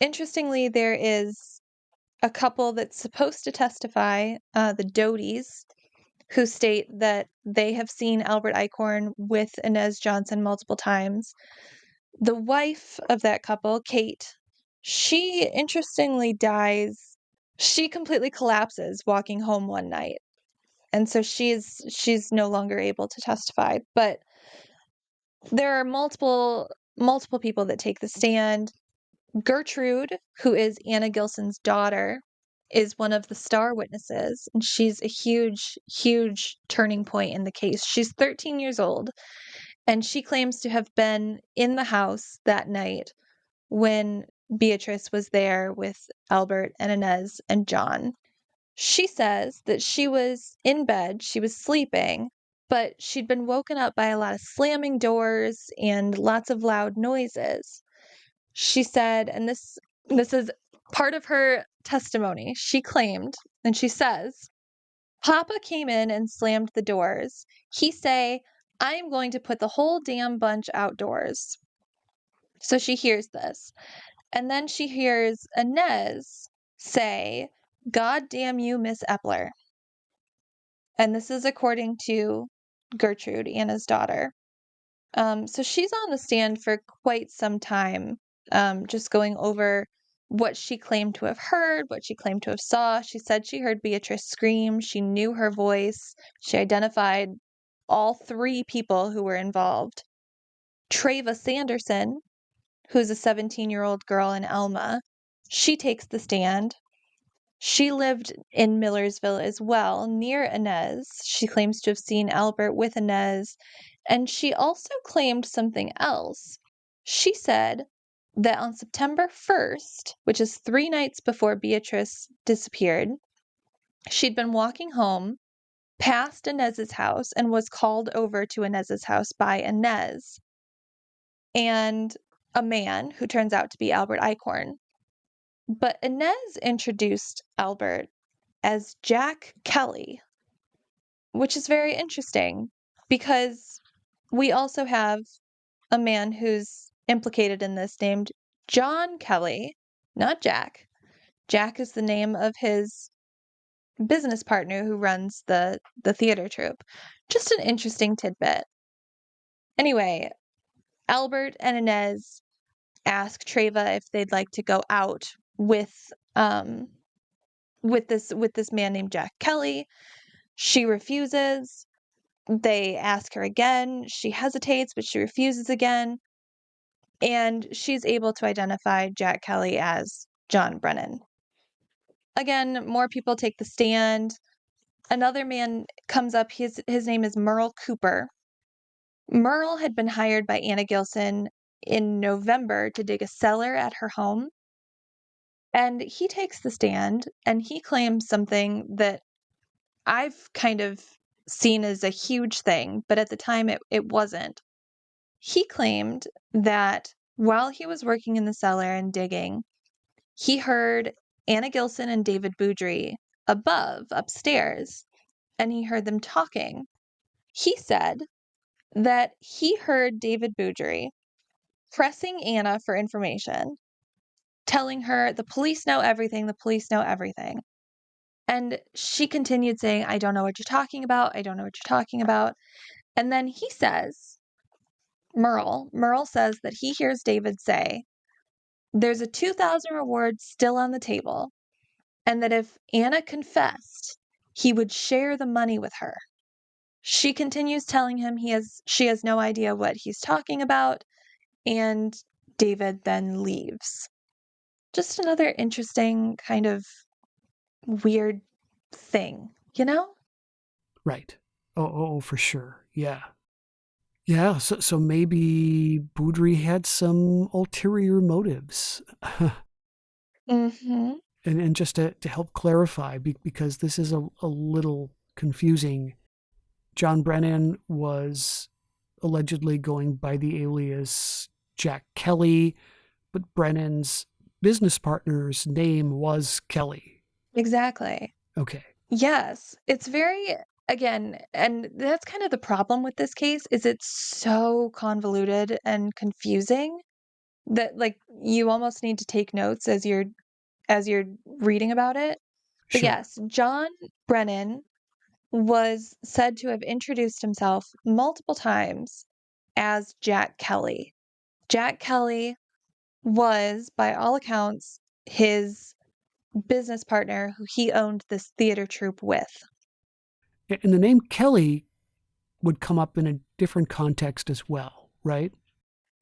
Speaker 2: Interestingly, there is a couple that's supposed to testify, the Doties, who state that they have seen Albert Eichhorn with Inez Johnson multiple times. The wife of that couple, Kate, she interestingly dies. She completely collapses walking home one night. And so she's no longer able to testify. But there are multiple people that take the stand. Gertrude, who is Anna Gilson's daughter, is one of the star witnesses, and she's a huge, huge turning point in the case. She's 13 years old, and she claims to have been in the house that night when Beatrice was there with Albert and Inez and John. She says that she was in bed, she was sleeping, but she'd been woken up by a lot of slamming doors and lots of loud noises. She said, and this is part of her testimony, she claimed, and she says, Papa came in and slammed the doors. He say, I'm going to put the whole damn bunch outdoors. So she hears this. And then she hears Inez say, God damn you, Miss Epler. And this is according to Gertrude, Anna's daughter. So she's on the stand for quite some time, just going over what she claimed to have heard, what she claimed to have saw. She said she heard Beatrice scream. She knew her voice. She identified all 3 people who were involved. Treva Sanderson, who's a 17-year-old girl in Alma, she takes the stand. She lived in Millersville as well, near Inez. She claims to have seen Albert with Inez, and she also claimed something else. She said that on September 1st, which is 3 nights before Beatrice disappeared, she'd been walking home past Inez's house and was called over to Inez's house by Inez and a man who turns out to be Albert Eichhorn. But Inez introduced Albert as Jack Kelly, which is very interesting because we also have a man who's implicated in this named John Kelly, not Jack. Jack is the name of his business partner who runs the theater troupe. Just an interesting tidbit. Anyway, Albert and Inez ask Treva if they'd like to go out with this man named Jack Kelly. She refuses. They ask her again. She hesitates, but she refuses again. And she's able to identify Jack Kelly as John Brennan. Again, more people take the stand. Another man comes up. His name is Merle Cooper. Merle had been hired by Anna Gilson in November to dig a cellar at her home. And he takes the stand and he claims something that I've kind of seen as a huge thing, but at the time it wasn't. He claimed that while he was working in the cellar and digging, he heard Anna Gilson and David Boudry upstairs, and he heard them talking. He said that he heard David Boudry pressing Anna for information, telling her, the police know everything, the police know everything. And she continued saying, I don't know what you're talking about, I don't know what you're talking about. And then he says, Merle says that he hears David say, there's a 2,000 reward still on the table, and that if Anna confessed, he would share the money with her. She continues telling him she has no idea what he's talking about, and David then leaves. Just another interesting kind of weird thing, you know?
Speaker 1: Right. For sure. Yeah. Yeah, so maybe Boudry had some ulterior motives.
Speaker 2: Mm-hmm.
Speaker 1: And just to help clarify, because this is a little confusing, John Brennan was allegedly going by the alias Jack Kelly, but Brennan's business partner's name was Kelly.
Speaker 2: Exactly.
Speaker 1: Okay.
Speaker 2: Yes. It's very, again, and that's kind of the problem with this case is it's so convoluted and confusing that like you almost need to take notes as you're reading about it. But
Speaker 1: Sure.
Speaker 2: yes, John Brennan was said to have introduced himself multiple times as Jack Kelly. Jack Kelly was, by all accounts, his business partner who he owned this theater troupe with.
Speaker 1: And the name Kelly would come up in a different context as well, right?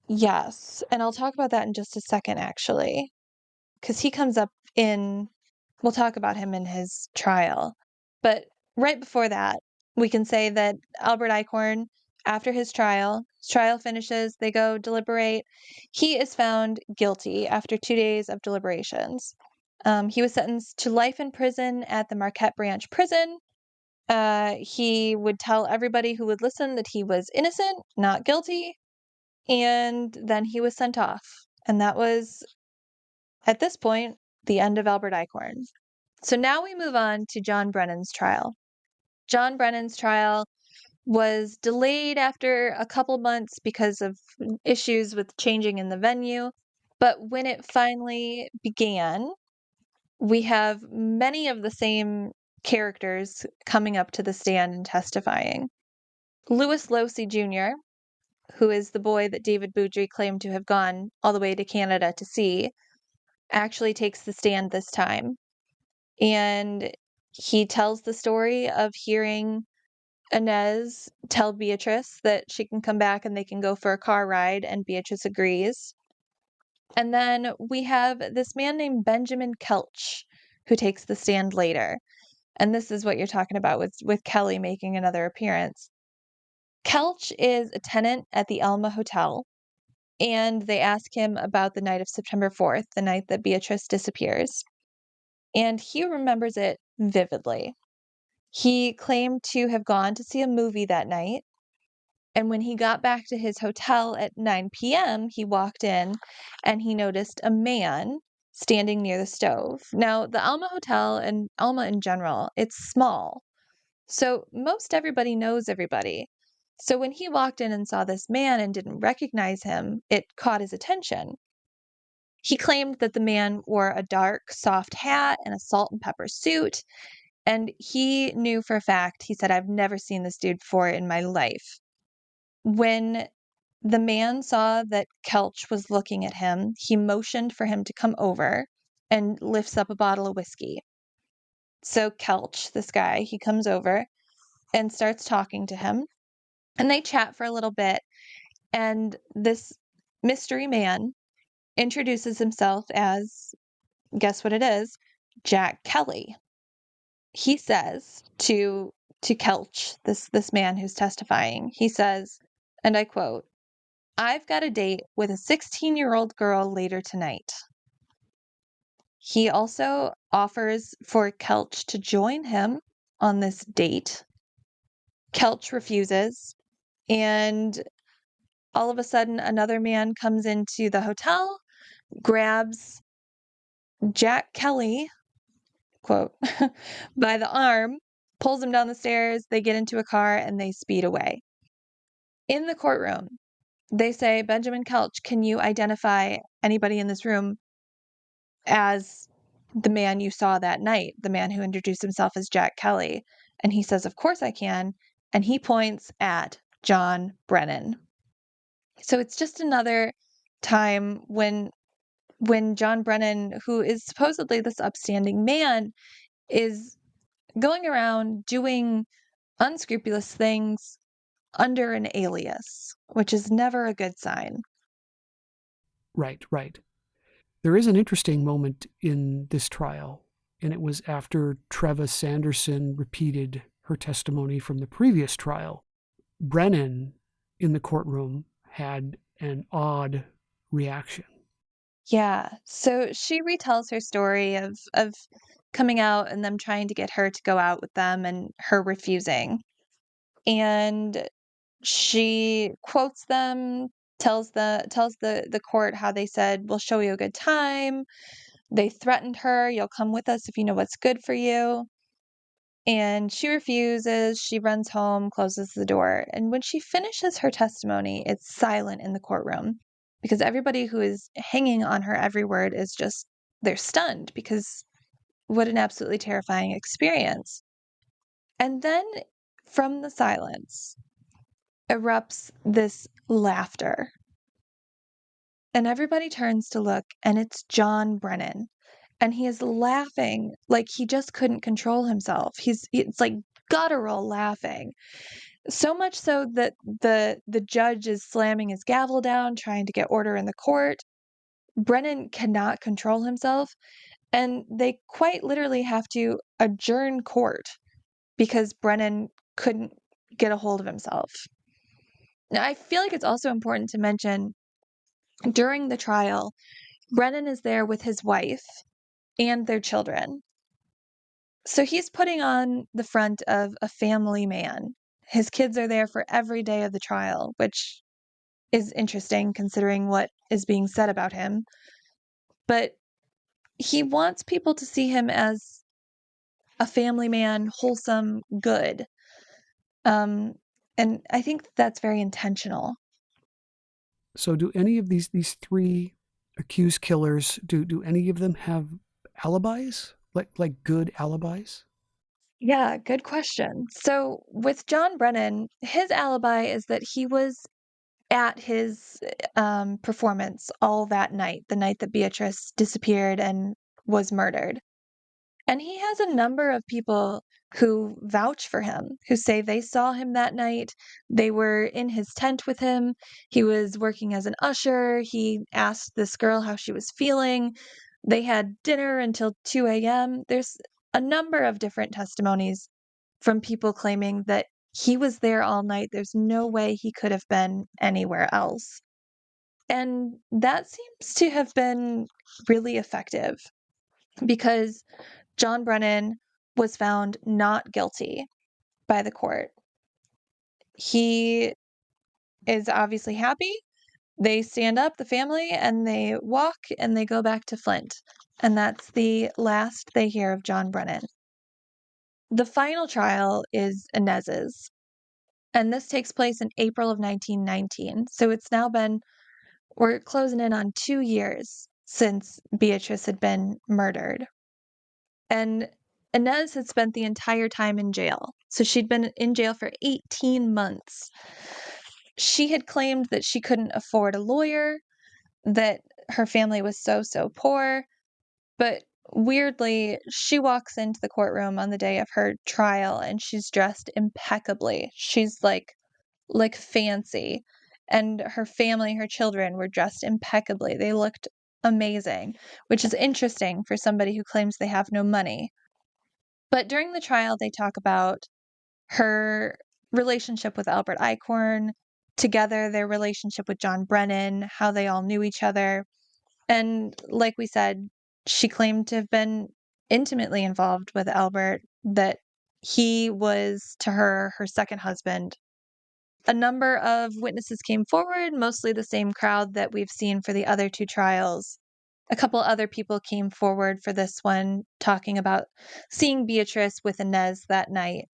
Speaker 2: Yes, and I'll talk about that in just a second, actually, because he comes up we'll talk about him in his trial. But right before that, we can say that Albert Eichhorn, after his trial finishes, they go deliberate. He is found guilty after 2 days of deliberations. He was sentenced to life in prison at the Marquette Branch Prison. He would tell everybody who would listen that he was innocent, not guilty, and then he was sent off. And that was, at this point, the end of Albert Eichhorn. So now we move on to John Brennan's trial. John Brennan's trial was delayed after a couple months because of issues with changing in the venue. But when it finally began, we have many of the same characters coming up to the stand and testifying. Louis Losey Jr., who is the boy that David Boudry claimed to have gone all the way to Canada to see, actually takes the stand this time. And he tells the story of hearing Inez tell Beatrice that she can come back and they can go for a car ride, and Beatrice agrees. And then we have this man named Benjamin Kelch who takes the stand later. And this is what you're talking about with Kelly making another appearance. Kelch is a tenant at the Alma Hotel, and they ask him about the night of September 4th, the night that Beatrice disappears. And he remembers it vividly. He claimed to have gone to see a movie that night, and when he got back to his hotel at 9 p.m., he walked in and he noticed a man standing near the stove. Now, the Alma Hotel and Alma in general, it's small. So most everybody knows everybody. So when he walked in and saw this man and didn't recognize him, it caught his attention. He claimed that the man wore a dark, soft hat and a salt and pepper suit. And he knew for a fact, he said, I've never seen this dude before in my life. When the man saw that Kelch was looking at him, he motioned for him to come over and lifts up a bottle of whiskey. So Kelch, this guy, he comes over and starts talking to him. And they chat for a little bit. And this mystery man introduces himself as, guess what it is? Jack Kelly. He says to Kelch, this man who's testifying, he says, and I quote, I've got a date with a 16-year-old girl later tonight. He also offers for Kelch to join him on this date. Kelch refuses, and all of a sudden, another man comes into the hotel, grabs Jack Kelly, quote, by the arm, pulls him down the stairs. They get into a car and they speed away. In the courtroom, they say, Benjamin Kelch, can you identify anybody in this room as the man you saw that night, the man who introduced himself as Jack Kelly? And he says, of course I can. And he points at John Brennan. So it's just another time when John Brennan, who is supposedly this upstanding man, is going around doing unscrupulous things under an alias, which is never a good sign.
Speaker 1: Right, right. There is an interesting moment in this trial, and it was after Treva Sanderson repeated her testimony from the previous trial. Brennan in the courtroom had an odd reaction.
Speaker 2: Yeah. So she retells her story of coming out and them trying to get her to go out with them and her refusing. And she quotes them, tells the court how they said, "We'll show you a good time." They threatened her, "You'll come with us if you know what's good for you." And she refuses. She runs home, closes the door. And when she finishes her testimony, it's silent in the courtroom because everybody who is hanging on her every word is just, they're stunned because what an absolutely terrifying experience. And then from the silence erupts this laughter. And everybody turns to look, and it's John Brennan. And he is laughing like he just couldn't control himself. It's like guttural laughing. So much so that the judge is slamming his gavel down, trying to get order in the court. Brennan cannot control himself, and they quite literally have to adjourn court because Brennan couldn't get a hold of himself. Now, I feel like it's also important to mention during the trial, Brennan is there with his wife and their children. So he's putting on the front of a family man. His kids are there for every day of the trial, which is interesting considering what is being said about him. But he wants people to see him as a family man, wholesome, good. And I think that's very intentional.
Speaker 1: So do any of these three accused killers, do any of them have alibis? Like good alibis?
Speaker 2: Yeah, good question. So with John Brennan, his alibi is that he was at his performance all that night, the night that Beatrice disappeared and was murdered. And he has a number of people who vouch for him, who say they saw him that night. They were in his tent with him. He was working as an usher. He asked this girl how she was feeling. They had dinner until 2 a.m. There's a number of different testimonies from people claiming that he was there all night. There's no way he could have been anywhere else. And that seems to have been really effective because John Brennan was found not guilty by the court. He is obviously happy. They stand up, the family, and they walk and they go back to Flint. And that's the last they hear of John Brennan. The final trial is Inez's, and this takes place in April of 1919. So it's now been, we're closing in on 2 years since Beatrice had been murdered. And Inez had spent the entire time in jail. So she'd been in jail for 18 months. She had claimed that she couldn't afford a lawyer, that her family was so poor. But weirdly, she walks into the courtroom on the day of her trial and she's dressed impeccably. She's like fancy. And her family, her children were dressed impeccably. They looked amazing, which is interesting for somebody who claims they have no money. But during the trial, they talk about her relationship with Albert Eichhorn, together their relationship with John Brennan, how they all knew each other. And like we said, she claimed to have been intimately involved with Albert, that he was to her second husband. A number of witnesses came forward, mostly the same crowd that we've seen for the other two trials. A couple other people came forward for this one, talking about seeing Beatrice with Inez that night.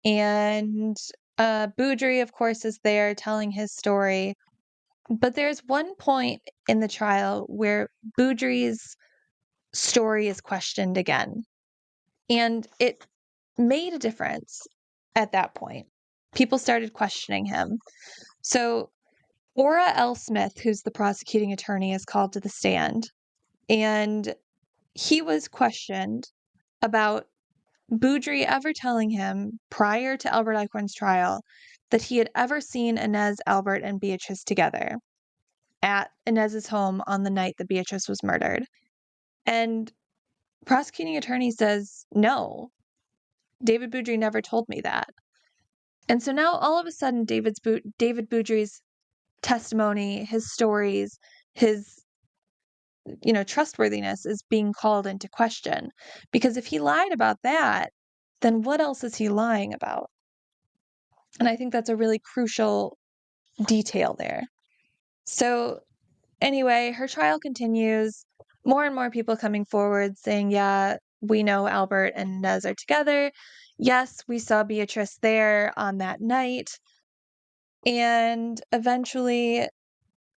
Speaker 2: And Boudry, of course, is there telling his story. But there's one point in the trial where Boudry's story is questioned again. And it made a difference at that point. People started questioning him. So Ora L. Smith, who's the prosecuting attorney, is called to the stand. And he was questioned about Boudry ever telling him prior to Albert Eichhorn's trial that he had ever seen Inez, Albert, and Beatrice together at Inez's home on the night that Beatrice was murdered. And prosecuting attorney says, no, David Boudry never told me that. And so now all of a sudden, David Boudry's testimony, his stories, his trustworthiness is being called into question. Because if he lied about that, then what else is he lying about? And I think that's a really crucial detail there. So anyway, her trial continues. More and more people coming forward saying, yeah, we know Albert and Inez are together. Yes, we saw Beatrice there on that night. And eventually,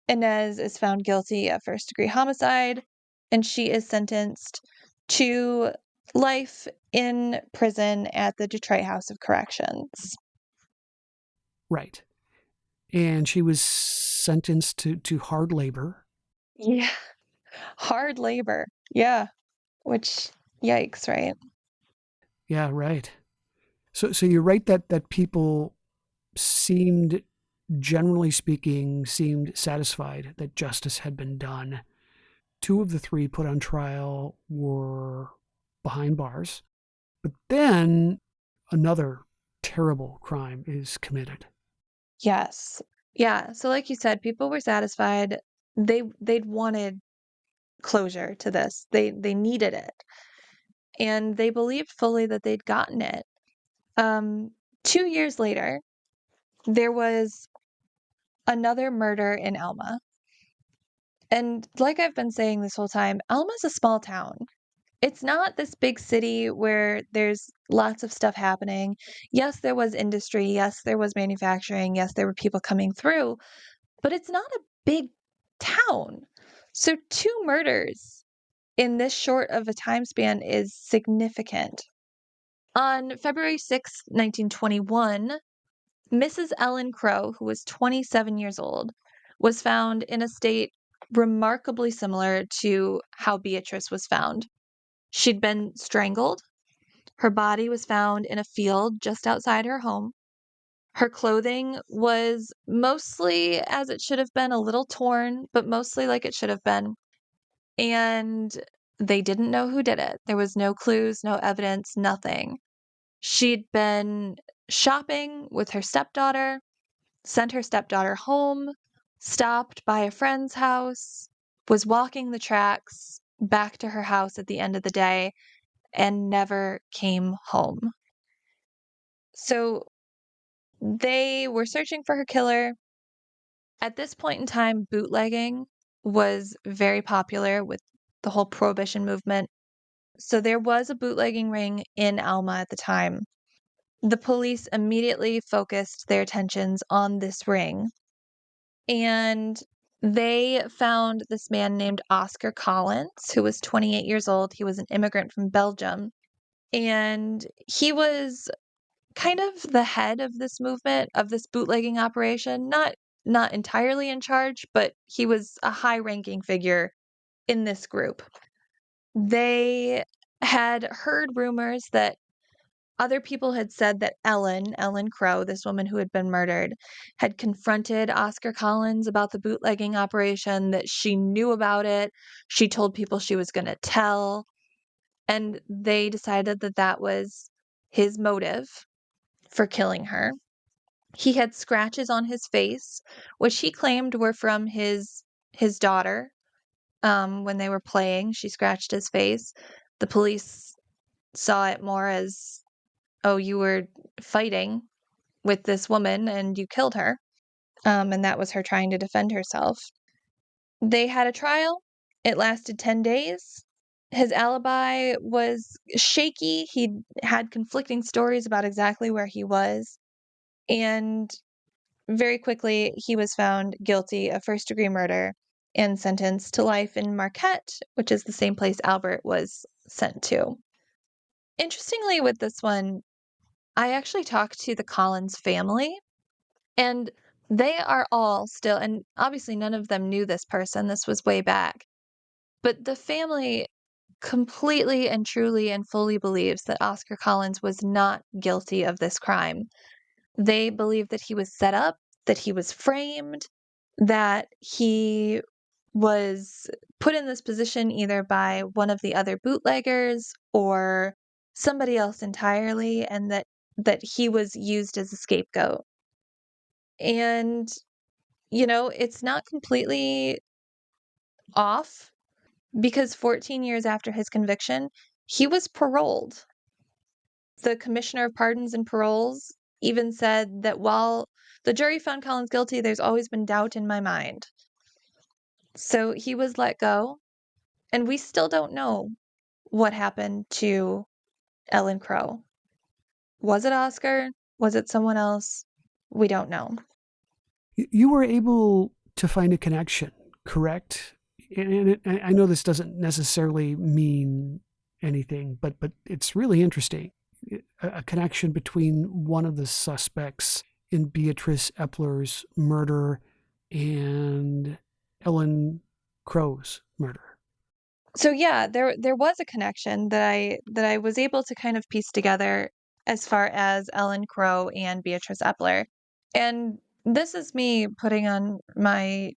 Speaker 2: Inez is found guilty of first-degree homicide, and she is sentenced to life in prison at the Detroit House of Corrections.
Speaker 1: Right. And she was sentenced to hard labor.
Speaker 2: Yeah. Hard labor. Yeah. Which, yikes, right?
Speaker 1: Yeah, right. So you're right that people seemed, generally speaking, seemed satisfied that justice had been done. Two of the three put on trial were behind bars. But then another terrible crime is committed.
Speaker 2: Yes. Yeah. So like you said, people were satisfied. They'd wanted closure to this. They needed it. And they believed fully that they'd gotten it. 2 years later, there was another murder in Alma. And like I've been saying this whole time, Alma's a small town. It's not this big city where there's lots of stuff happening. Yes, there was industry. Yes, there was manufacturing. Yes, there were people coming through, but it's not a big town. So 2 murders in this short of a time span is significant. On February 6th, 1921, Mrs. Ellen Crow, who was 27 years old, was found in a state remarkably similar to how Beatrice was found. She'd been strangled. Her body was found in a field just outside her home. Her clothing was mostly as it should have been, a little torn, but mostly like it should have been. And they didn't know who did it. There was no clues, no evidence, nothing. She'd been shopping with her stepdaughter, sent her stepdaughter home, stopped by a friend's house, was walking the tracks back to her house at the end of the day, and never came home. So they were searching for her killer. At this point in time, bootlegging was very popular with the whole prohibition movement. So there was a bootlegging ring in Alma at the time. The police immediately focused their attentions on this ring, and they found this man named Oscar Collins, who was 28 years old. He was an immigrant from Belgium, and he was kind of the head of this movement, of this bootlegging operation. Not entirely in charge, but he was a high-ranking figure in this group. They had heard rumors that other people had said that Ellen Crow, this woman who had been murdered, had confronted Oscar Collins about the bootlegging operation, that she knew about it. She told people she was going to tell. And they decided that that was his motive for killing her. He had scratches on his face, which he claimed were from his daughter. when they were playing. She scratched his face. The police saw it more as, oh, you were fighting with this woman and you killed her. And that was her trying to defend herself. They had a trial. It lasted 10 days. His alibi was shaky. He had conflicting stories about exactly where he was. And very quickly, he was found guilty of first-degree murder and sentenced to life in Marquette, which is the same place Albert was sent to. Interestingly, with this one, I actually talked to the Collins family, and they are all still, and obviously none of them knew this person. This was way back. But the family completely and truly and fully believes that Oscar Collins was not guilty of this crime. They believe that he was set up, that he was framed, that he was put in this position either by one of the other bootleggers or somebody else entirely, and that he was used as a scapegoat. And, it's not completely off because 14 years after his conviction, he was paroled. The Commissioner of Pardons and Paroles even said that while the jury found Collins guilty, there's always been doubt in my mind. So he was let go, and we still don't know what happened to Ellen Crow. Was it Oscar? Was it someone else? We don't know.
Speaker 1: You were able to find a connection, correct? And I know this doesn't necessarily mean anything, but it's really interesting. A connection between one of the suspects in Beatrice Epler's murder and Ellen Crow's murder.
Speaker 2: So yeah, there was a connection that I was able to kind of piece together as far as Ellen Crow and Beatrice Epler. And this is me putting on my,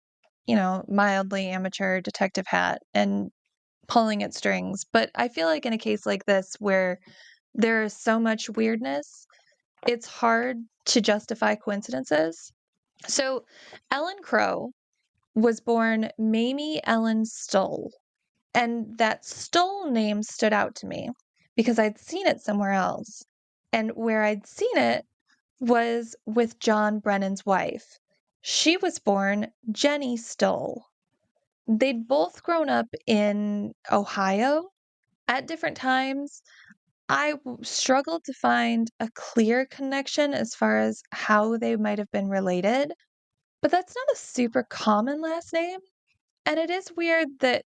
Speaker 2: mildly amateur detective hat and pulling at strings. But I feel like in a case like this where there is so much weirdness, it's hard to justify coincidences. So Ellen Crow was born Mamie Ellen Stoll. And that Stoll name stood out to me because I'd seen it somewhere else. And where I'd seen it was with John Brennan's wife. She was born Jenny Stoll. They'd both grown up in Ohio at different times. I struggled to find a clear connection as far as how they might have been related, but that's not a super common last name. And it is weird that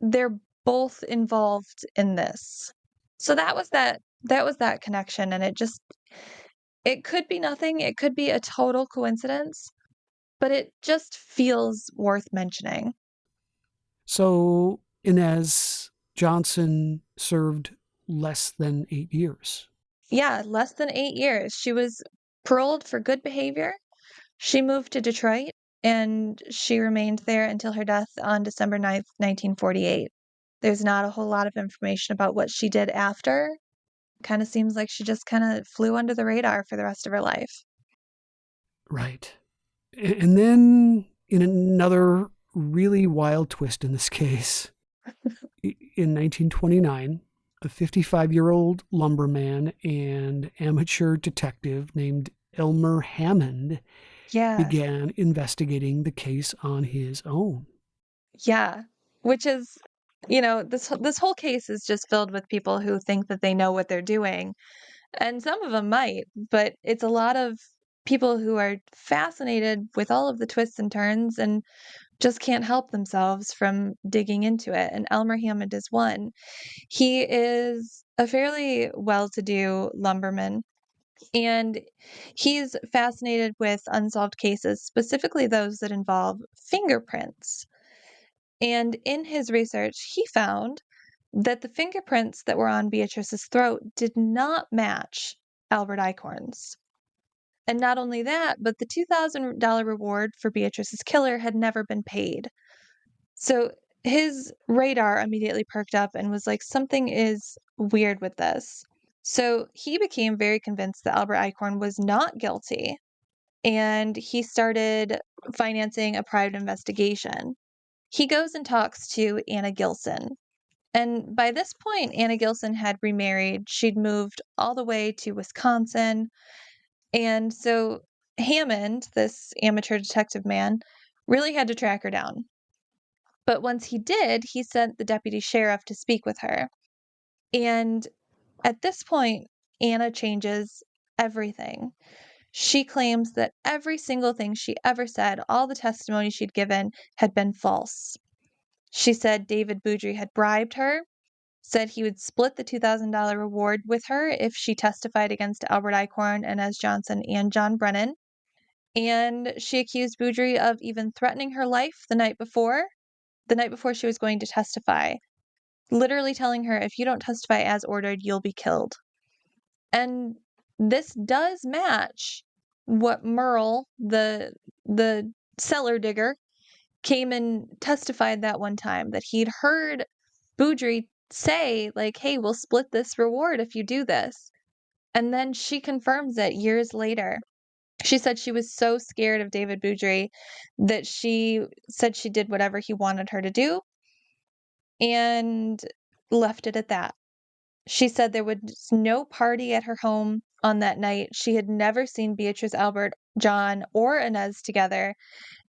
Speaker 2: they're both involved in this. So that was that connection, and it could be nothing, it could be a total coincidence, but it just feels worth mentioning.
Speaker 1: So Inez Johnson served less than 8 years.
Speaker 2: Yeah, less than 8 years. She was paroled for good behavior. She moved to Detroit, and she remained there until her death on December 9th, 1948. There's not a whole lot of information about what she did after. Kind of seems like she just kind of flew under the radar for the rest of her life.
Speaker 1: Right. And then, in another really wild twist in this case, in 1929, a 55-year-old lumberman and amateur detective named Elmer Hammond
Speaker 2: Yeah.
Speaker 1: began investigating the case on his own.
Speaker 2: Yeah. Which is, this whole case is just filled with people who think that they know what they're doing. And some of them might, but it's a lot of people who are fascinated with all of the twists and turns and just can't help themselves from digging into it. And Elmer Hammond is one. He is a fairly well-to-do lumberman, and he's fascinated with unsolved cases, specifically those that involve fingerprints. And in his research, he found that the fingerprints that were on Beatrice's throat did not match Albert Eichhorn's. And not only that, but the $2,000 reward for Beatrice's killer had never been paid. So his radar immediately perked up and was like, something is weird with this. So he became very convinced that Albert Eichhorn was not guilty, and he started financing a private investigation. he goes and talks to Anna Gilson. And by this point, Anna Gilson had remarried. She'd moved all the way to Wisconsin. And so Hammond, this amateur detective man, really had to track her down. But once he did, he sent the deputy sheriff to speak with her. And at this point, Anna changes everything. She claims that every single thing she ever said, all the testimony she'd given, had been false. She said David Boudry had bribed her, said he would split the $2,000 reward with her if she testified against Albert Eichhorn, Inez Johnson, and John Brennan. And she accused Boudry of even threatening her life the night before she was going to testify, literally telling her, if you don't testify as ordered, you'll be killed. And this does match what Merle, the cellar digger, came and testified that one time, that he'd heard Boudry say, like, hey, we'll split this reward if you do this. And then she confirms it years later. She said she was so scared of David Boudry that she said she did whatever he wanted her to do and left it at that. She said there was no party at her home on that night. She had never seen Beatrice, Albert, John, or Inez together,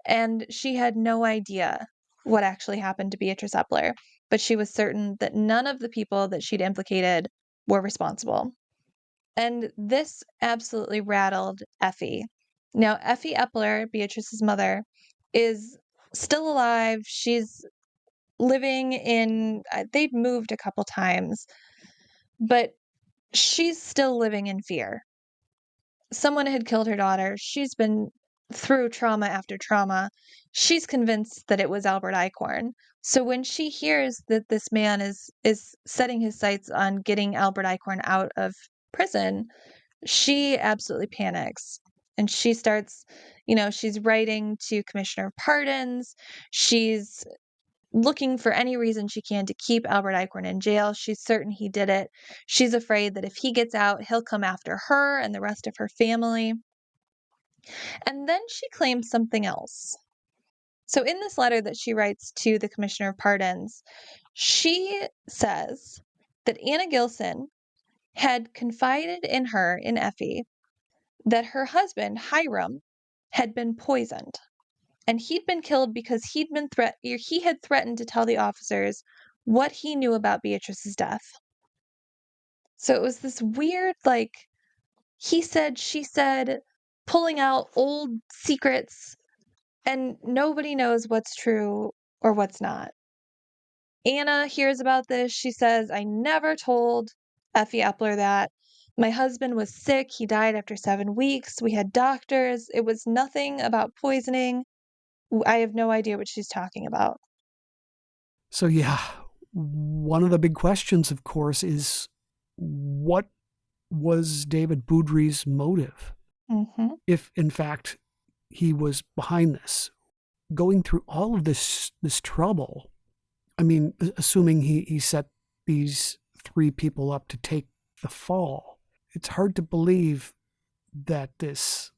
Speaker 2: and she had no idea what actually happened to Beatrice Epler, but she was certain that none of the people that she'd implicated were responsible. And this absolutely rattled Effie. Now, Effie Epler, Beatrice's mother, is still alive. She's living in, they'd moved a couple times, but she's still living in fear. Someone had killed her daughter. She's been through trauma after trauma. She's convinced that it was Albert Eichhorn. So when she hears that this man is setting his sights on getting Albert Eichhorn out of prison, she absolutely panics. And she starts, she's writing to Commissioner of Pardons. She's looking for any reason she can to keep Albert Eichhorn in jail. She's certain he did it. She's afraid that if he gets out, he'll come after her and the rest of her family. And then she claims something else. So in this letter that she writes to the Commissioner of Pardons, she says that Anna Gilson had confided in her, in Effie, that her husband, Hiram, had been poisoned. And he'd been killed because he had threatened to tell the officers what he knew about Beatrice's death. So it was this weird, like, he said, she said, pulling out old secrets, and nobody knows what's true or what's not. Anna hears about this. She says, I never told Effie Epler that. My husband was sick. He died after 7 weeks. We had doctors. It was nothing about poisoning. I have no idea what she's talking about.
Speaker 1: So, yeah, one of the big questions, of course, is what was David Boudry's motive?
Speaker 2: Mm-hmm.
Speaker 1: If, in fact, he was behind this, going through all of this trouble. I mean, assuming he set these 3 people up to take the fall, it's hard to believe that this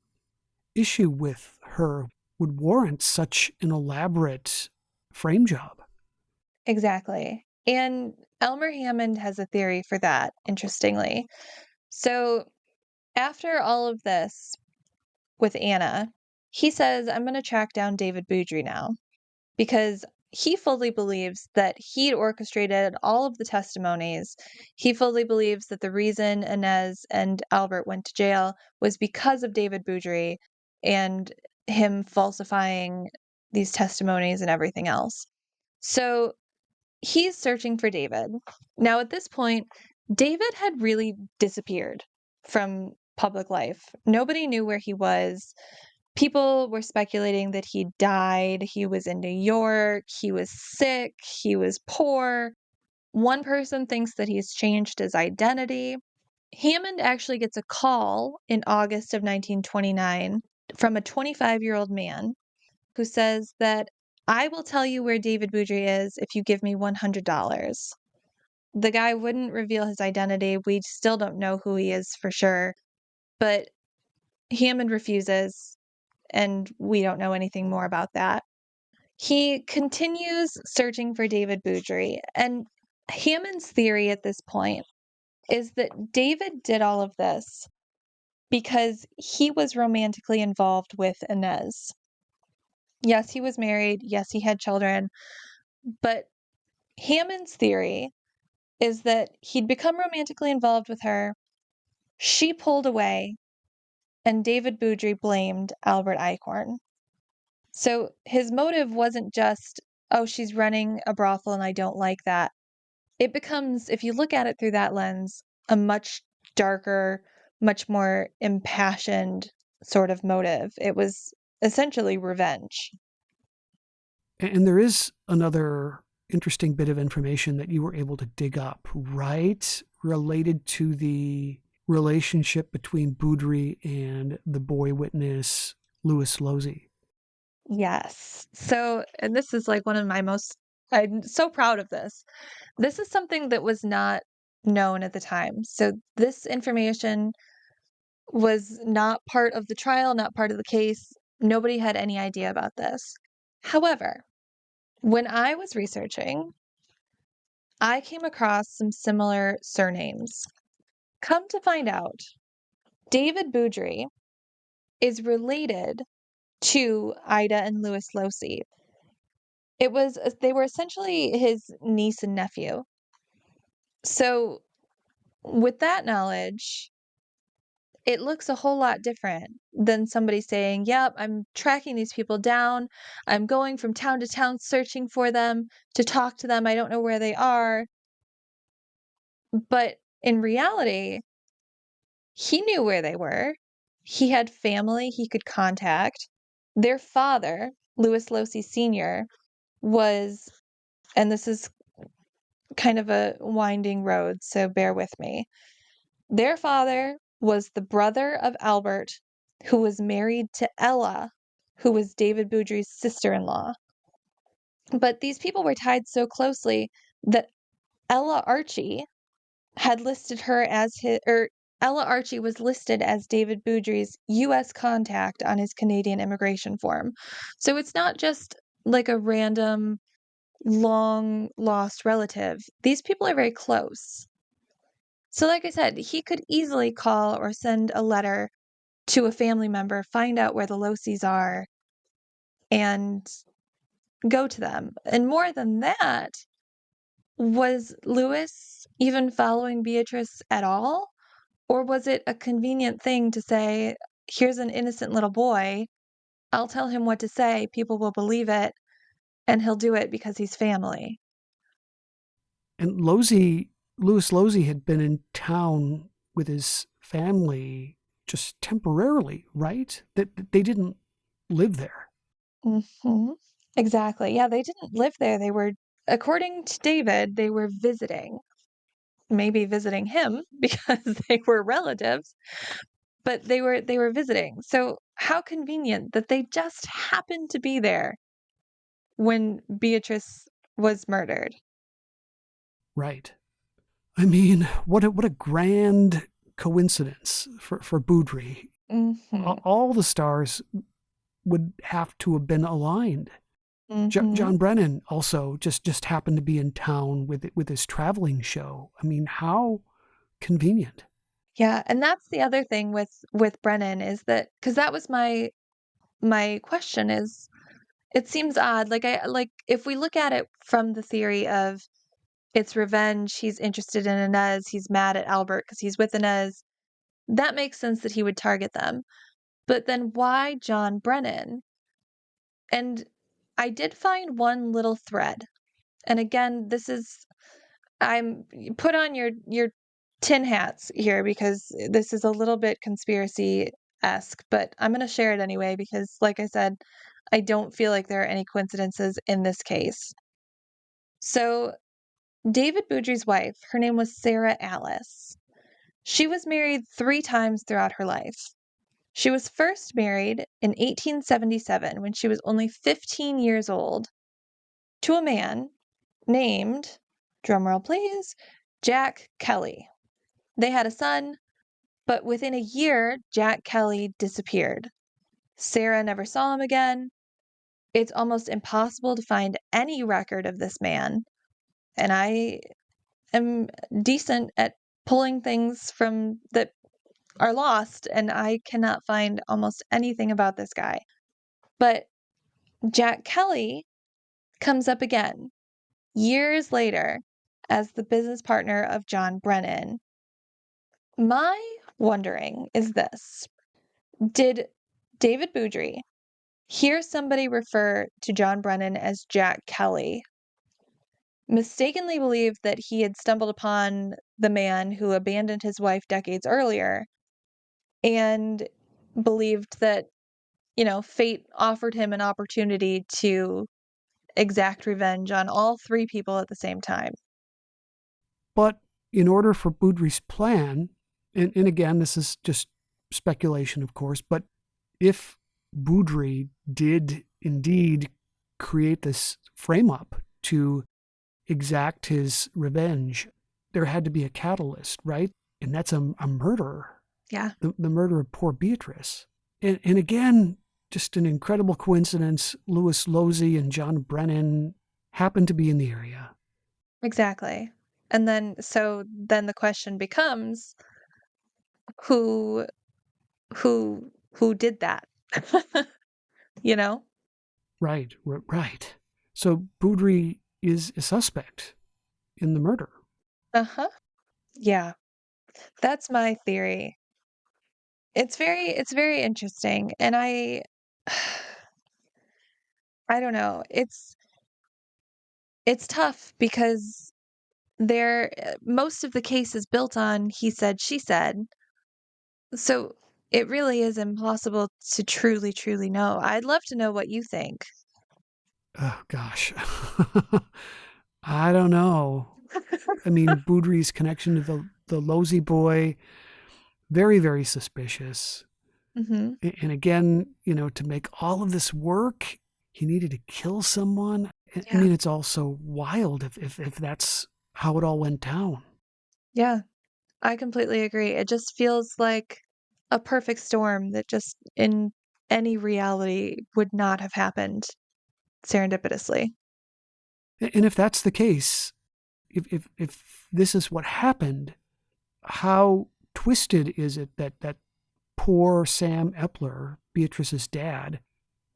Speaker 1: issue with her would warrant such an elaborate frame job.
Speaker 2: Exactly. And Elmer Hammond has a theory for that, interestingly. So after all of this with Anna, he says, I'm going to track down David Boudry now, because he fully believes that he'd orchestrated all of the testimonies. He fully believes that the reason Inez and Albert went to jail was because of David Boudry and him falsifying these testimonies and everything else. So he's searching for David. Now, at this point, David had really disappeared from public life. Nobody knew where he was. People were speculating that he died. He was in New York. He was sick. He was poor. One person thinks that he's changed his identity. Hammond actually gets a call in August of 1929 from a 25-year-old man who says that I will tell you where David Boudry is if you give me $100. The guy wouldn't reveal his identity. We still don't know who he is for sure, but Hammond refuses, and we don't know anything more about that. He continues searching for David Boudry, and Hammond's theory at this point is that David did all of this because he was romantically involved with Inez. Yes, he was married. Yes, he had children. But Hammond's theory is that he'd become romantically involved with her. She pulled away, and David Boudry blamed Albert Eichhorn. So his motive wasn't just, oh, she's running a brothel and I don't like that. It becomes, if you look at it through that lens, a much darker, much more impassioned sort of motive. It was essentially revenge.
Speaker 1: And there is another interesting bit of information that you were able to dig up, right? Related to the relationship between Boudry and the boy witness, Louis Losey.
Speaker 2: Yes. So, and this is like one of my most, I'm so proud of this. This is something that was not known at the time. So, this information was not part of the trial, not part of the case. Nobody had any idea about this. However, when I was researching, I came across some similar surnames. Come to find out, David Boudry is related to Ida and Louis Losey. They were essentially his niece and nephew. So, with that knowledge, it looks a whole lot different than somebody saying, "Yep, I'm tracking these people down. I'm going from town to town searching for them to talk to them. I don't know where they are." But in reality, he knew where they were. He had family he could contact. Their father, Louis Losey Sr., was, and this is kind of a winding road, so bear with me. Their father was the brother of Albert, who was married to Ella, who was David Boudry's sister-in-law. But these people were tied so closely that Ella Archie had listed her as Ella Archie was listed as David Boudry's U.S. contact on his Canadian immigration form. So it's not just like a random long lost relative. These people are very close. So, like I said, he could easily call or send a letter to a family member, find out where the Loseys are, and go to them. And more than that, was Louis even following Beatrice at all? Or was it a convenient thing to say, here's an innocent little boy, I'll tell him what to say, people will believe it, and he'll do it because he's family?
Speaker 1: And Louis Losey had been in town with his family just temporarily, right? That they didn't live there.
Speaker 2: Mm-hmm. Exactly. Yeah, they didn't live there. They were, according to David, they were visiting. Maybe visiting him because they were relatives, but they were visiting. So how convenient that they just happened to be there when Beatrice was murdered.
Speaker 1: Right. I mean, what a grand coincidence for Boudry.
Speaker 2: Mm-hmm.
Speaker 1: All the stars would have to have been aligned.
Speaker 2: Mm-hmm.
Speaker 1: John Brennan also just happened to be in town with his traveling show. I mean, how convenient.
Speaker 2: Yeah, and that's the other thing with Brennan is that because that was my question is it seems odd like if we look at it from the theory of it's revenge, he's interested in Inez, he's mad at Albert because he's with Inez, that makes sense that he would target them. But then why John Brennan? And I did find one little thread. And again, this is I'm put on your tin hats here because this is a little bit conspiracy-esque, but I'm going to share it anyway because like I said, I don't feel like there are any coincidences in this case. So, David Boudry's wife, her name was Sarah Alice. She was married 3 times throughout her life. She was first married in 1877 when she was only 15 years old to a man named, drumroll please, Jack Kelly. They had a son, but within a year, Jack Kelly disappeared. Sarah never saw him again. it's almost impossible to find any record of this man. And I am decent at pulling things from that are lost, and I cannot find almost anything about this guy. But Jack Kelly comes up again years later as the business partner of John Brennan. My wondering is this: did David Boudry hear somebody refer to John Brennan as Jack Kelly, mistakenly believed that he had stumbled upon the man who abandoned his wife decades earlier, and believed that, fate offered him an opportunity to exact revenge on all three people at the same time?
Speaker 1: But in order for Boudry's plan, and again, this is just speculation, of course, but if Boudry did indeed create this frame up to exact his revenge, there had to be a catalyst, right? And that's a murder.
Speaker 2: Yeah.
Speaker 1: The murder of poor Beatrice. And again, just an incredible coincidence. Louis Losey and John Brennan happened to be in the area.
Speaker 2: Exactly. And then the question becomes, who who did that? You know?
Speaker 1: Right. So Boudry is a suspect in the murder.
Speaker 2: Uh-huh. Yeah. That's my theory. It's very interesting, and I don't know. It's tough because most of the case is built on he said, she said. So it really is impossible to truly, truly know. I'd love to know what you think.
Speaker 1: Oh, gosh. I don't know. I mean, Boudry's connection to the Losey boy, very, very suspicious.
Speaker 2: Hmm.
Speaker 1: And again, to make all of this work, he needed to kill someone. I
Speaker 2: Yeah.
Speaker 1: mean, it's also wild if that's how it all went down.
Speaker 2: Yeah. I completely agree. It just feels like a perfect storm that just in any reality would not have happened serendipitously.
Speaker 1: And if that's the case, if this is what happened, how twisted is it that poor Sam Epler, Beatrice's dad,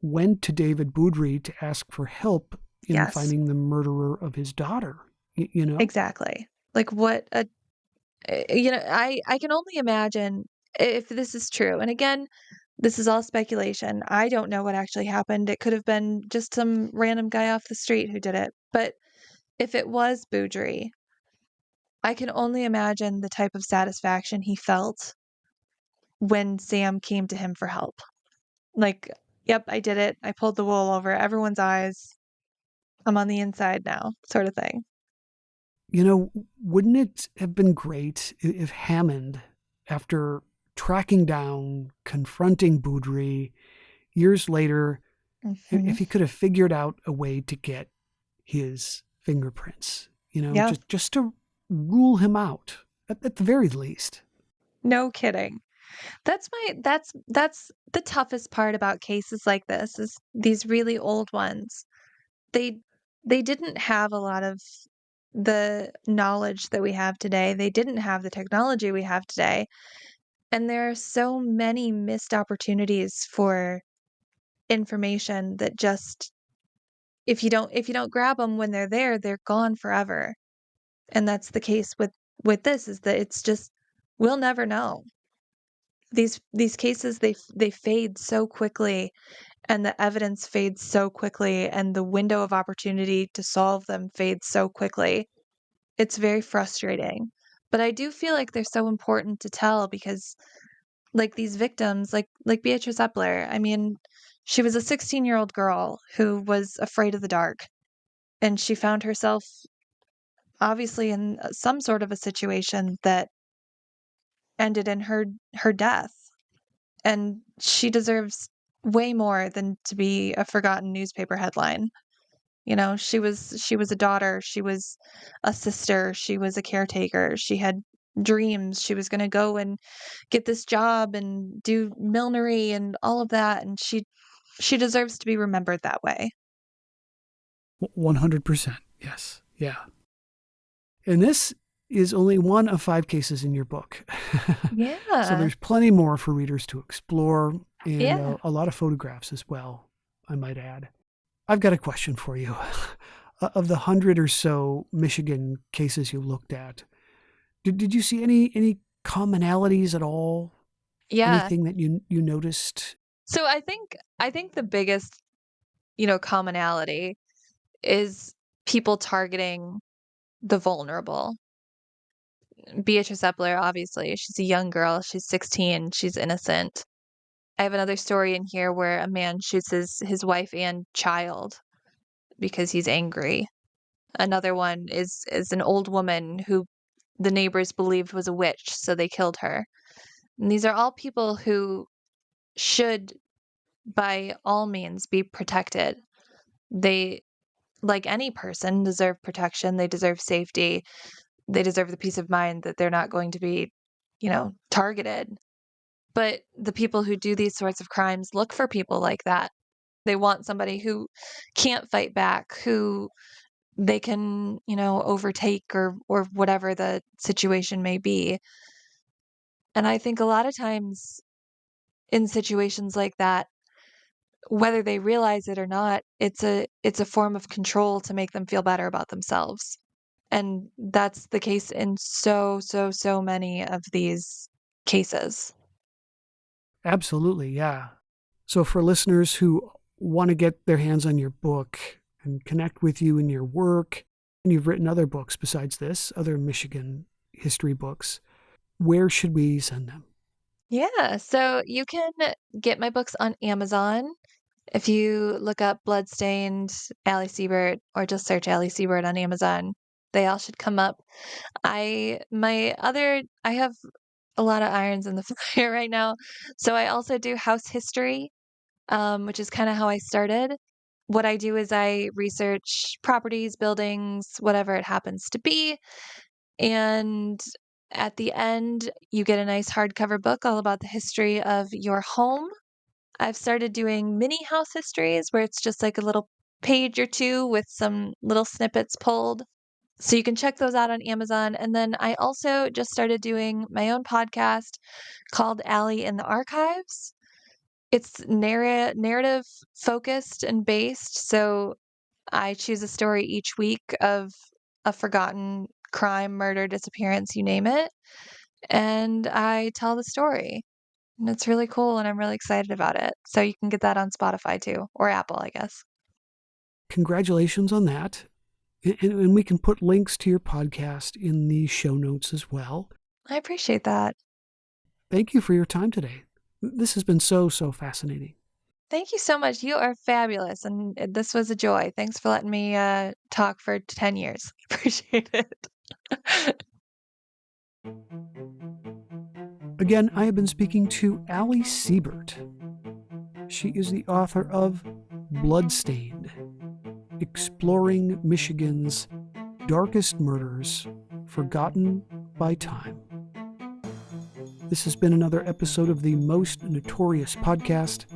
Speaker 1: went to David Boudry to ask for help in
Speaker 2: Yes,
Speaker 1: finding the murderer of his daughter? You know?
Speaker 2: exactly. Like what a I can only imagine if this is true. And again, this is all speculation. I don't know what actually happened. It could have been just some random guy off the street who did it. But if it was Boudry, I can only imagine the type of satisfaction he felt when Sam came to him for help. Like, yep, I did it. I pulled the wool over everyone's eyes. I'm on the inside now, sort of thing.
Speaker 1: Wouldn't it have been great if Hammond, after tracking down, confronting Boudry years later,
Speaker 2: Hmm.
Speaker 1: if he could have figured out a way to get his fingerprints,
Speaker 2: Yeah,
Speaker 1: just to rule him out at the very least.
Speaker 2: no kidding. That's the toughest part about cases like this is these really old ones. They they didn't have a lot of the knowledge that we have today. They didn't have the technology we have today. And there are so many missed opportunities for information that just if you don't grab them when they're there, they're gone forever. And that's the case with this is that it's just we'll never know. These cases they fade so quickly, and the evidence fades so quickly, and the window of opportunity to solve them fades so quickly. It's very frustrating. But I do feel like they're so important to tell because like these victims, like Beatrice Epler, I mean, she was a 16-year-old girl who was afraid of the dark, and she found herself obviously in some sort of a situation that ended in her death. And she deserves way more than to be a forgotten newspaper headline. She was a daughter, she was a sister, she was a caretaker, she had dreams. She was going to go and get this job and do millinery and all of that, and she deserves to be remembered that way.
Speaker 1: 100%. Yes. Yeah. And this is only one of 5 cases in your book. So
Speaker 2: Yeah.
Speaker 1: there's plenty more for readers to explore, and
Speaker 2: Yeah.
Speaker 1: a lot of photographs as well, I might add. I've got a question for you. Of the 100 or so Michigan cases you looked at, did you see any commonalities at all?
Speaker 2: Yeah.
Speaker 1: Anything that you noticed?
Speaker 2: So I think the biggest, commonality is people targeting the vulnerable. Beatrice Epler, obviously, she's a young girl. She's 16. She's innocent. I have another story in here where a man shoots his wife and child because he's angry. Another one is an old woman who the neighbors believed was a witch, so they killed her. And these are all people who should, by all means, be protected. They, like any person, deserve protection. They deserve safety. They deserve the peace of mind that they're not going to be, targeted. But the people who do these sorts of crimes look for people like that. They want somebody who can't fight back, who they can, overtake or whatever the situation may be. And I think a lot of times in situations like that, whether they realize it or not, it's a form of control to make them feel better about themselves. And that's the case in so many of these cases.
Speaker 1: Absolutely, yeah. So for listeners who want to get their hands on your book and connect with you in your work, and you've written other books besides this, other Michigan history books, where should we send them?
Speaker 2: Yeah, so you can get my books on Amazon. If you look up Bloodstained, Allie Seibert, or just search Allie Seibert on Amazon, they all should come up. I have a lot of irons in the fire right now. So I also do house history, which is kind of how I started. What I do is I research properties, buildings, whatever it happens to be. And at the end, you get a nice hardcover book all about the history of your home. I've started doing mini house histories where it's just like a little page or two with some little snippets pulled. So you can check those out on Amazon. And then I also just started doing my own podcast called Allie in the Archives. It's narrative focused and based. So I choose a story each week of a forgotten crime, murder, disappearance, you name it. And I tell the story. And it's really cool, and I'm really excited about it. So you can get that on Spotify too, or Apple, I guess.
Speaker 1: Congratulations on that. And we can put links to your podcast in the show notes as well.
Speaker 2: I appreciate that.
Speaker 1: Thank you for your time today. This has been so fascinating.
Speaker 2: Thank you so much. You are fabulous, and this was a joy. Thanks for letting me talk for 10 years. Appreciate it.
Speaker 1: Again, I have been speaking to Allie Seibert. She is the author of Bloodstained, Exploring Michigan's Darkest Murders Forgotten by Time. This has been another episode of the Most Notorious podcast,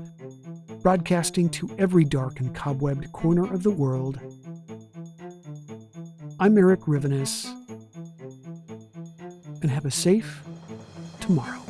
Speaker 1: broadcasting to every dark and cobwebbed corner of the world. I'm Eric Rivenes, and have a safe tomorrow.